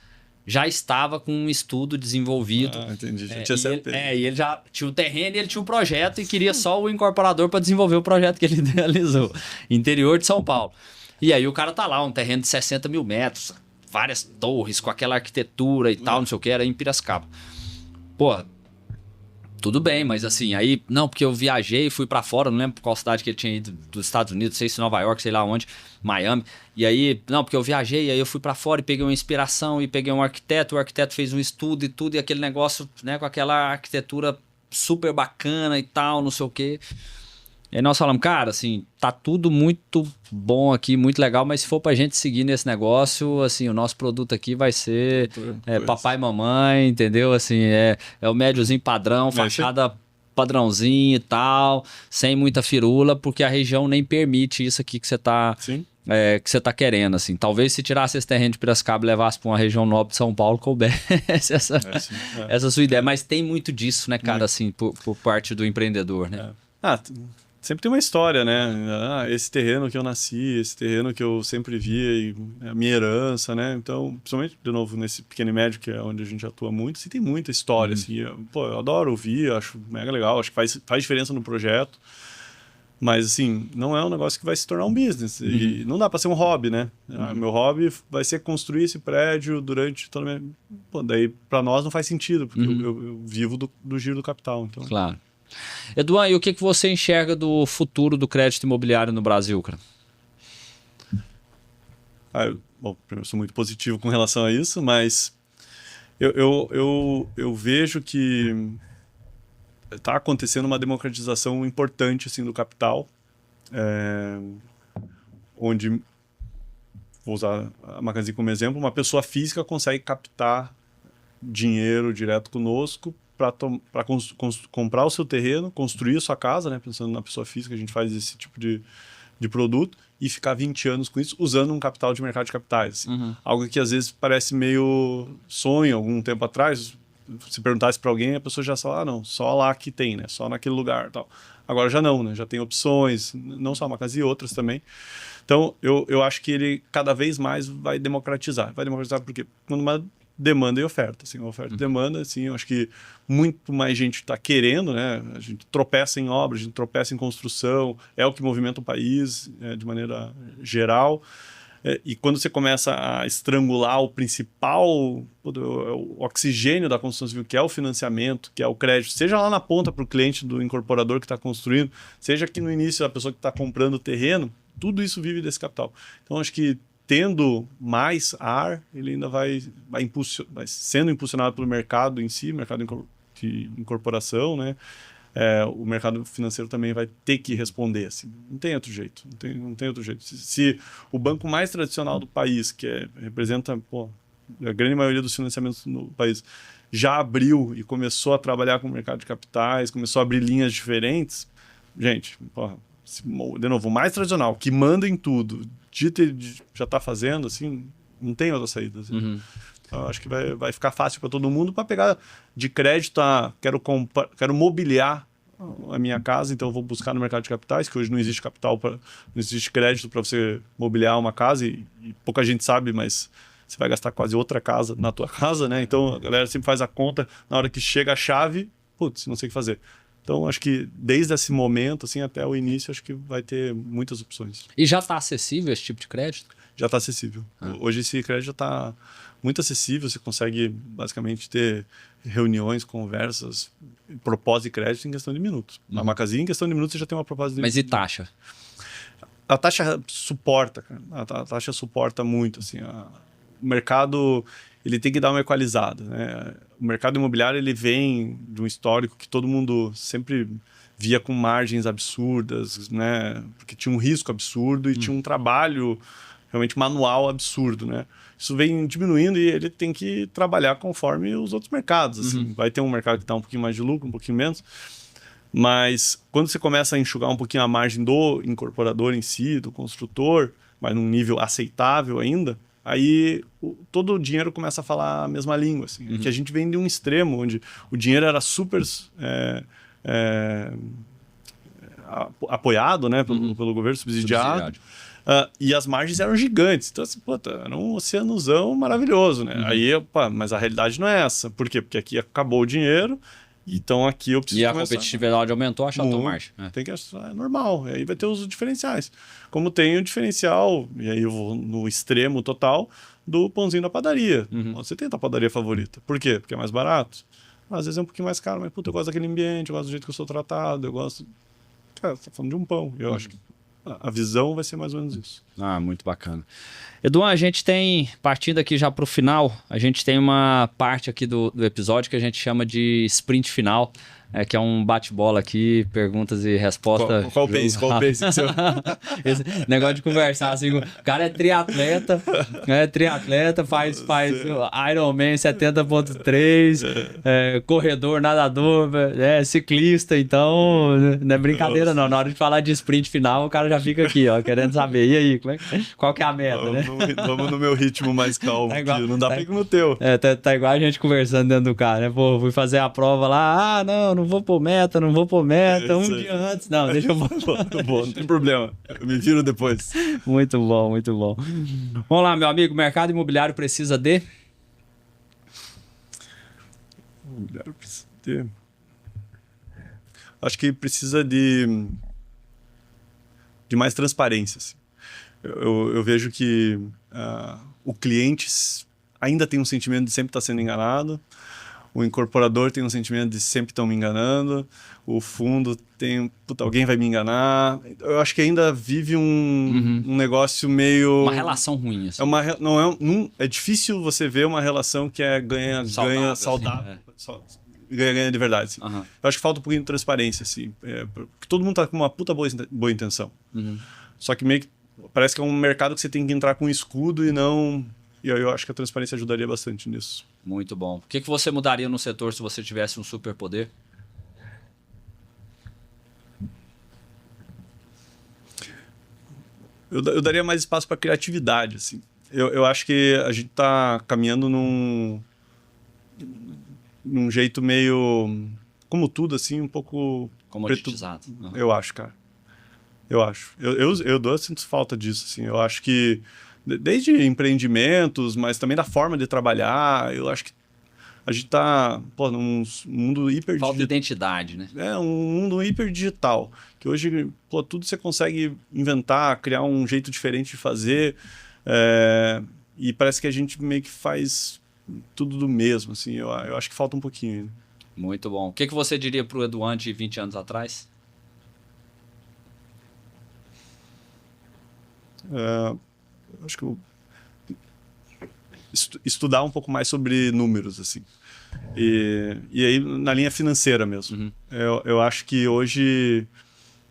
já estava com um estudo desenvolvido. Entendi. E ele já tinha o terreno e ele tinha o projeto e queria só o incorporador para desenvolver o projeto que ele idealizou. Interior de São Paulo. E aí o cara tá lá, um terreno de 60 mil metros, várias torres com aquela arquitetura e tal, não sei o que, era em Piracicaba. Pô, tudo bem, mas assim, aí, não, porque eu viajei, fui pra fora, não lembro qual cidade que ele tinha ido dos Estados Unidos, sei se Nova York, sei lá onde, Miami. E aí, não, porque eu viajei, aí eu fui pra fora e peguei uma inspiração e peguei um arquiteto, o arquiteto fez um estudo e tudo, e aquele negócio, né, com aquela arquitetura super bacana e tal, não sei o que. E aí nós falamos, cara, assim, tá tudo muito bom aqui, muito legal, mas se for pra gente seguir nesse negócio, assim, o nosso produto aqui vai ser papai e mamãe, entendeu? Assim, é o médiozinho padrão, fachada padrãozinho e tal, sem muita firula, porque a região nem permite isso aqui que você tá... que você tá querendo, assim. Talvez se tirasse esse terreno de Piracicaba e levasse para uma região nobre de São Paulo, coubesse essa sua ideia. Mas tem muito disso, né, cara, assim, por parte do empreendedor, né? sempre tem uma história, né? Esse terreno que eu nasci, esse terreno que eu sempre via, e a minha herança, né? Então, principalmente, de novo, nesse pequeno e médio, que é onde a gente atua muito, assim, tem muita história, assim. Eu adoro ouvir, acho mega legal, acho que faz diferença no projeto. Mas, assim, não é um negócio que vai se tornar um business. E não dá para ser um hobby, né? Meu hobby vai ser construir esse prédio durante toda a minha... Pô, daí, para nós, não faz sentido, porque eu vivo do giro do capital. Então... Claro. Eduan, e o que você enxerga do futuro do crédito imobiliário no Brasil, cara? Bom, eu sou muito positivo com relação a isso, mas eu vejo que está acontecendo uma democratização importante assim, do capital, onde, vou usar a Magazine como exemplo, uma pessoa física consegue captar dinheiro direto conosco para comprar o seu terreno, construir a sua casa, né? Pensando na pessoa física, a gente faz esse tipo de produto e ficar 20 anos com isso, usando um capital de mercado de capitais. Assim. Algo que às vezes parece meio sonho, algum tempo atrás, se perguntasse para alguém, a pessoa já fala, não, só lá que tem, né? Só naquele lugar, tal. Agora já não, né? Já tem opções, não só a Magazine, outras também. Então, eu acho que ele cada vez mais vai democratizar. Vai democratizar porque quando uma demanda e oferta, assim, oferta e demanda, assim, eu acho que muito mais gente está querendo, né? A gente tropeça em obras, a gente tropeça em construção, é o que movimenta o país de maneira geral. E quando você começa a estrangular o principal, o oxigênio da construção civil, que é o financiamento, que é o crédito, seja lá na ponta para o cliente do incorporador que está construindo, seja aqui no início a pessoa que está comprando o terreno, tudo isso vive desse capital. Então, acho que tendo mais ar, ele ainda vai sendo impulsionado pelo mercado em si, mercado de incorporação, né? O mercado financeiro também vai ter que responder, assim. Não tem outro jeito. Não tem outro jeito. Se o banco mais tradicional do país, que representa a grande maioria dos financiamentos no país, já abriu e começou a trabalhar com o mercado de capitais, começou a abrir linhas diferentes, gente, de novo, o mais tradicional, que manda em tudo, já está fazendo, assim, não tem outra saída. Assim. Então, acho que vai ficar fácil para todo mundo para pegar de crédito quero mobiliar a minha casa, então eu vou buscar no mercado de capitais, que hoje não existe capital, não existe crédito para você mobiliar uma casa e pouca gente sabe, mas você vai gastar quase outra casa na tua casa, né? Então a galera sempre faz a conta, na hora que chega a chave, putz, não sei o que fazer. Então, acho que desde esse momento, assim, até o início, acho que vai ter muitas opções. E já está acessível esse tipo de crédito? Já está acessível. Hoje esse crédito já está muito acessível, você consegue basicamente ter reuniões, conversas, propósito de crédito em questão de minutos. Na Magazine, em questão de minutos, você já tem uma proposta de... Mas e taxa? A taxa suporta, cara. A taxa suporta muito, assim. O mercado, ele tem que dar uma equalizada, né? O mercado imobiliário, ele vem de um histórico que todo mundo sempre via com margens absurdas, né? Porque tinha um risco absurdo e tinha um trabalho realmente manual absurdo, né? Isso vem diminuindo e ele tem que trabalhar conforme os outros mercados, assim. Vai ter um mercado que dá um pouquinho mais de lucro, um pouquinho menos, mas quando você começa a enxugar um pouquinho a margem do incorporador em si, do construtor, mas num nível aceitável ainda, aí todo o dinheiro começa a falar a mesma língua, assim. Que a gente vem de um extremo onde o dinheiro era super apoiado, né, pelo governo, subsidiado. E as margens eram gigantes. Então, assim, era um oceanozão maravilhoso, né? Aí, mas a realidade não é essa. Por quê? Porque aqui acabou o dinheiro, então aqui eu preciso começar... competitividade aumentou, achar a tua margem. Tem que achar, é normal. Aí vai ter os diferenciais. Como tem o diferencial, e aí eu vou no extremo total, do pãozinho da padaria. Você tem a tua padaria favorita. Por quê? Porque é mais barato. Às vezes é um pouquinho mais caro, mas eu gosto daquele ambiente, eu gosto do jeito que eu sou tratado, eu gosto... Cara, você tá falando de um pão. Eu acho que a visão vai ser mais ou menos isso. Muito bacana. Eduan, a gente tem, partindo aqui já para o final, a gente tem uma parte aqui do episódio que a gente chama de sprint final, que é um bate-bola aqui, perguntas e respostas. Qual pace? Qual pace que você... Esse negócio de conversar assim, o cara é triatleta, faz Ironman 70.3, corredor, nadador, ciclista, então não é brincadeira não. Na hora de falar de sprint final, o cara já fica aqui, ó, querendo saber. E aí, qual que é a meta, né? Vamos no meu ritmo mais calmo, não dá pra ir no teu. Tá igual a gente conversando dentro do carro, né? Pô, fui fazer a prova lá, não não vou pôr meta, não vou pôr meta, um Isso aí. dia antes. Não, deixa eu... Bom, não tem problema. Eu me viro depois. Muito bom, muito bom. Vamos lá, meu amigo, o mercado imobiliário precisa de... Precisa ter... Acho que precisa de mais transparência. Assim. Eu vejo que o cliente ainda tem um sentimento de sempre estar sendo enganado, o incorporador tem um sentimento de sempre estão me enganando, o fundo tem, puta, alguém vai me enganar. Eu acho que ainda vive um negócio meio... Uma relação ruim, assim. É difícil você ver uma relação que é ganha-ganha saudável. Assim, Ganha-ganha de verdade. Assim. Uhum. Eu acho que falta um pouquinho de transparência, assim. Porque todo mundo tá com uma puta boa intenção. Só que meio que parece que é um mercado que você tem que entrar com escudo e não... E eu acho que a transparência ajudaria bastante nisso. Muito bom. O que você mudaria no setor se você tivesse um superpoder? Eu daria mais espaço para criatividade, assim. Eu acho que a gente tá caminhando num jeito meio... Como tudo, assim, um pouco... Comoditizado. Eu acho, cara. Eu acho. Eu sinto falta disso, assim. Eu acho que desde empreendimentos, mas também da forma de trabalhar, eu acho que a gente tá, num mundo hiper... Falta de identidade, né? Um mundo hiper digital, que hoje, tudo você consegue inventar, criar um jeito diferente de fazer, e parece que a gente meio que faz tudo do mesmo, assim. Eu acho que falta um pouquinho ainda. Muito bom. O que você diria pro Eduan de 20 anos atrás? Acho que estudar um pouco mais sobre números, assim. E aí, na linha financeira mesmo. Eu acho que hoje...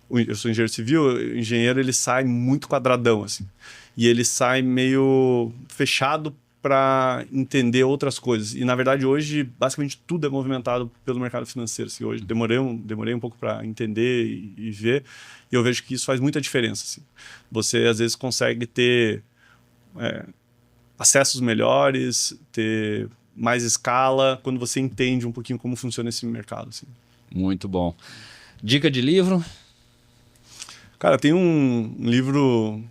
Eu sou engenheiro civil, o engenheiro ele sai muito quadradão, assim. E ele sai meio fechado para entender outras coisas. E, na verdade, hoje, basicamente, tudo é movimentado pelo mercado financeiro. Assim. Hoje, demorei um pouco para entender e ver. E eu vejo que isso faz muita diferença. Assim. Você, às vezes, consegue ter acessos melhores, ter mais escala, quando você entende um pouquinho como funciona esse mercado. Assim. Muito bom. Dica de livro? Cara, tem um livro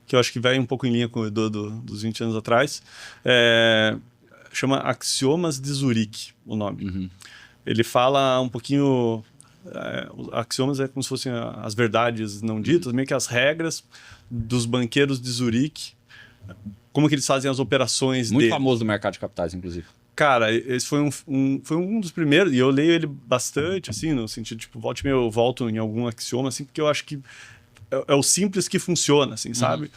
que eu acho que vai um pouco em linha com o Edu dos 20 anos atrás. Chama Axiomas de Zurique, o nome. Ele fala um pouquinho... axiomas é como se fossem as verdades não ditas, meio que as regras dos banqueiros de Zurique, como que eles fazem as operações Muito deles. famoso no mercado de capitais, inclusive. Cara, esse foi um dos primeiros, e eu leio ele bastante, assim, no sentido, tipo, eu volto em algum axioma, assim, porque eu acho que é o simples que funciona, assim, sabe?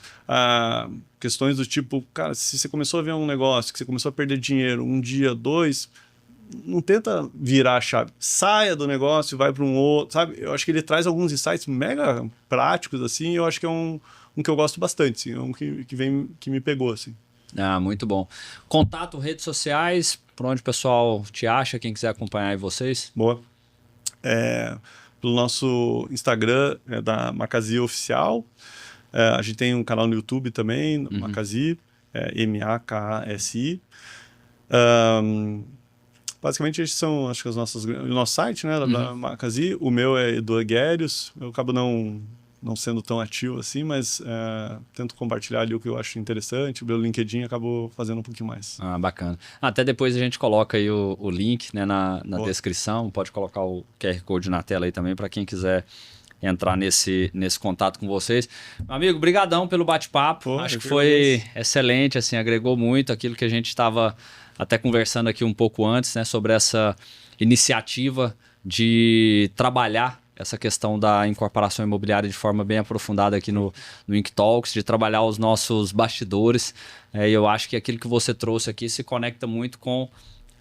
Questões do tipo, cara, se você começou a ver um negócio, que você começou a perder dinheiro um dia, dois, não tenta virar a chave. Saia do negócio e vai para um outro, sabe? Eu acho que ele traz alguns insights mega práticos, assim, e eu acho que é um que eu gosto bastante, assim, é um que me pegou, assim. Muito bom. Contato, redes sociais, por onde o pessoal te acha, quem quiser acompanhar aí vocês? Boa. Pelo nosso Instagram, da Macasi Oficial. A gente tem um canal no YouTube também, Macasi, MAKASI. Basicamente, esses são, acho que o nosso site, né, da Macasi. O meu é Edu Guérios. Eu acabo não sendo tão ativo assim, mas tento compartilhar ali o que eu acho interessante. O meu LinkedIn acabou fazendo um pouquinho mais. Bacana. Até depois a gente coloca aí o link, né, na descrição. Pode colocar o QR Code na tela aí também para quem quiser entrar nesse contato com vocês. Meu amigo, brigadão pelo bate-papo. Acho que foi excelente, assim, agregou muito aquilo que a gente estava até conversando aqui um pouco antes, né, sobre essa iniciativa de trabalhar essa questão da incorporação imobiliária de forma bem aprofundada aqui no Ink Talks, de trabalhar os nossos bastidores. E eu acho que aquilo que você trouxe aqui se conecta muito com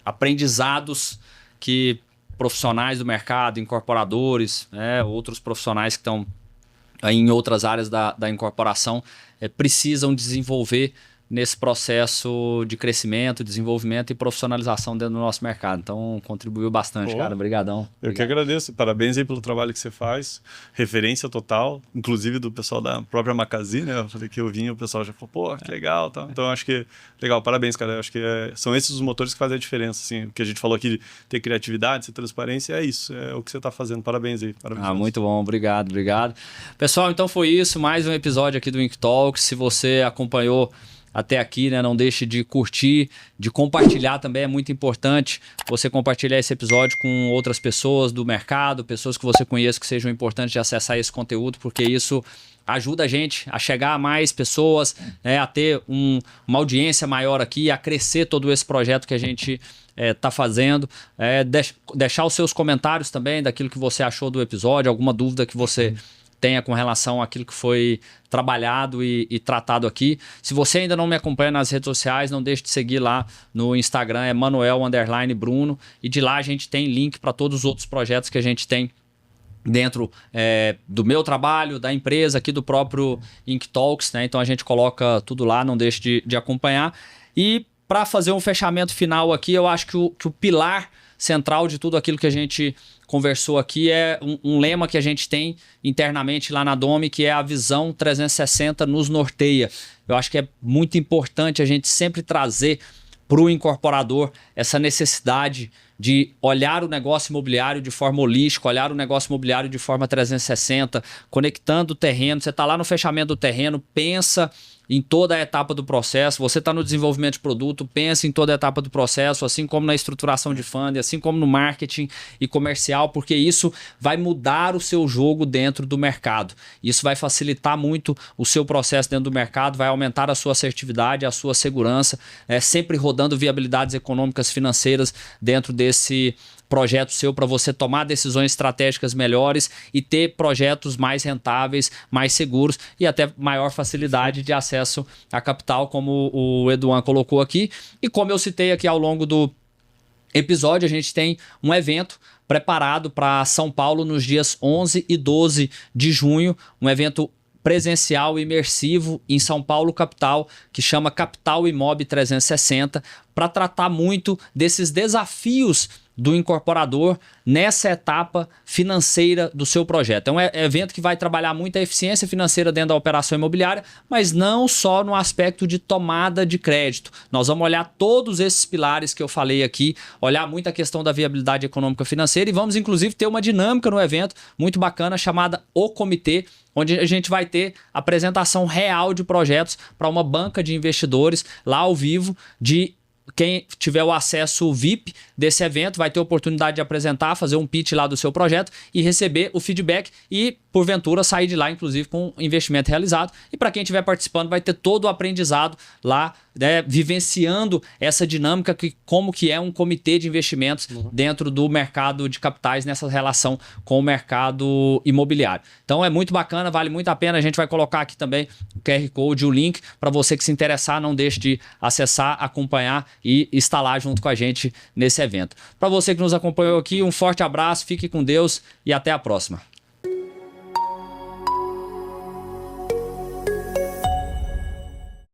aprendizados que profissionais do mercado, incorporadores, outros profissionais que estão em outras áreas da incorporação precisam desenvolver nesse processo de crescimento, desenvolvimento e profissionalização dentro do nosso mercado. Então, contribuiu bastante, cara. Obrigadão. Eu que agradeço. Parabéns aí pelo trabalho que você faz. Referência total, inclusive do pessoal da própria Macasi, né? Eu falei que eu vim, o pessoal já falou, pô, que legal. Tá. Então, acho que legal. Parabéns, cara. Eu acho que são esses os motores que fazem a diferença. Assim. O que a gente falou aqui de ter criatividade, ser transparência, é isso. É o que você está fazendo. Parabéns aí. Parabéns. Muito bom. Obrigado. Pessoal, então foi isso. Mais um episódio aqui do Ink Talks. Se você acompanhou até aqui, né? Não deixe de curtir, de compartilhar também, é muito importante você compartilhar esse episódio com outras pessoas do mercado, pessoas que você conheça que sejam importantes de acessar esse conteúdo, porque isso ajuda a gente a chegar a mais pessoas, né? A ter uma audiência maior aqui, a crescer todo esse projeto que a gente está fazendo. Deixar os seus comentários também daquilo que você achou do episódio, alguma dúvida que você tenha com relação àquilo que foi trabalhado e tratado aqui. Se você ainda não me acompanha nas redes sociais, não deixe de seguir lá no Instagram, é Manuel_Bruno, e de lá a gente tem link para todos os outros projetos que a gente tem dentro do meu trabalho, da empresa, aqui do próprio Ink Talks, né? Então a gente coloca tudo lá, não deixe de acompanhar. E para fazer um fechamento final aqui, eu acho que o pilar central de tudo aquilo que a gente conversou aqui é um lema que a gente tem internamente lá na Domi, que é a visão 360 nos norteia. Eu acho que é muito importante a gente sempre trazer para o incorporador essa necessidade de olhar o negócio imobiliário de forma holística, olhar o negócio imobiliário de forma 360, conectando o terreno. Você está lá no fechamento do terreno, pensa em toda a etapa do processo. Você está no desenvolvimento de produto, pensa em toda a etapa do processo, assim como na estruturação de funding, assim como no marketing e comercial, porque isso vai mudar o seu jogo dentro do mercado. Isso vai facilitar muito o seu processo dentro do mercado, vai aumentar a sua assertividade, a sua segurança, sempre rodando viabilidades econômicas, financeiras dentro desse projeto seu, para você tomar decisões estratégicas melhores e ter projetos mais rentáveis, mais seguros e até maior facilidade de acesso a capital, como o Eduan colocou aqui. E como eu citei aqui ao longo do episódio, a gente tem um evento preparado para São Paulo nos dias 11 e 12 de junho, um evento presencial imersivo em São Paulo capital, que chama Capital Imob 360, para tratar muito desses desafios do incorporador nessa etapa financeira do seu projeto. É um evento que vai trabalhar muito a eficiência financeira dentro da operação imobiliária, mas não só no aspecto de tomada de crédito. Nós vamos olhar todos esses pilares que eu falei aqui, olhar muito a questão da viabilidade econômica financeira e vamos inclusive ter uma dinâmica no evento muito bacana chamada O Comitê, onde a gente vai ter apresentação real de projetos para uma banca de investidores lá ao vivo. De quem tiver o acesso VIP desse evento vai ter a oportunidade de apresentar, fazer um pitch lá do seu projeto e receber o feedback e, porventura, sair de lá, inclusive, com o investimento realizado. E para quem estiver participando, vai ter todo o aprendizado lá, né, vivenciando essa dinâmica, como que é um comitê de investimentos dentro do mercado de capitais, nessa relação com o mercado imobiliário. Então é muito bacana, vale muito a pena. A gente vai colocar aqui também o QR Code, o link, para você que se interessar, não deixe de acessar, acompanhar e estar lá junto com a gente nesse evento. Para você que nos acompanhou aqui, um forte abraço, fique com Deus e até a próxima.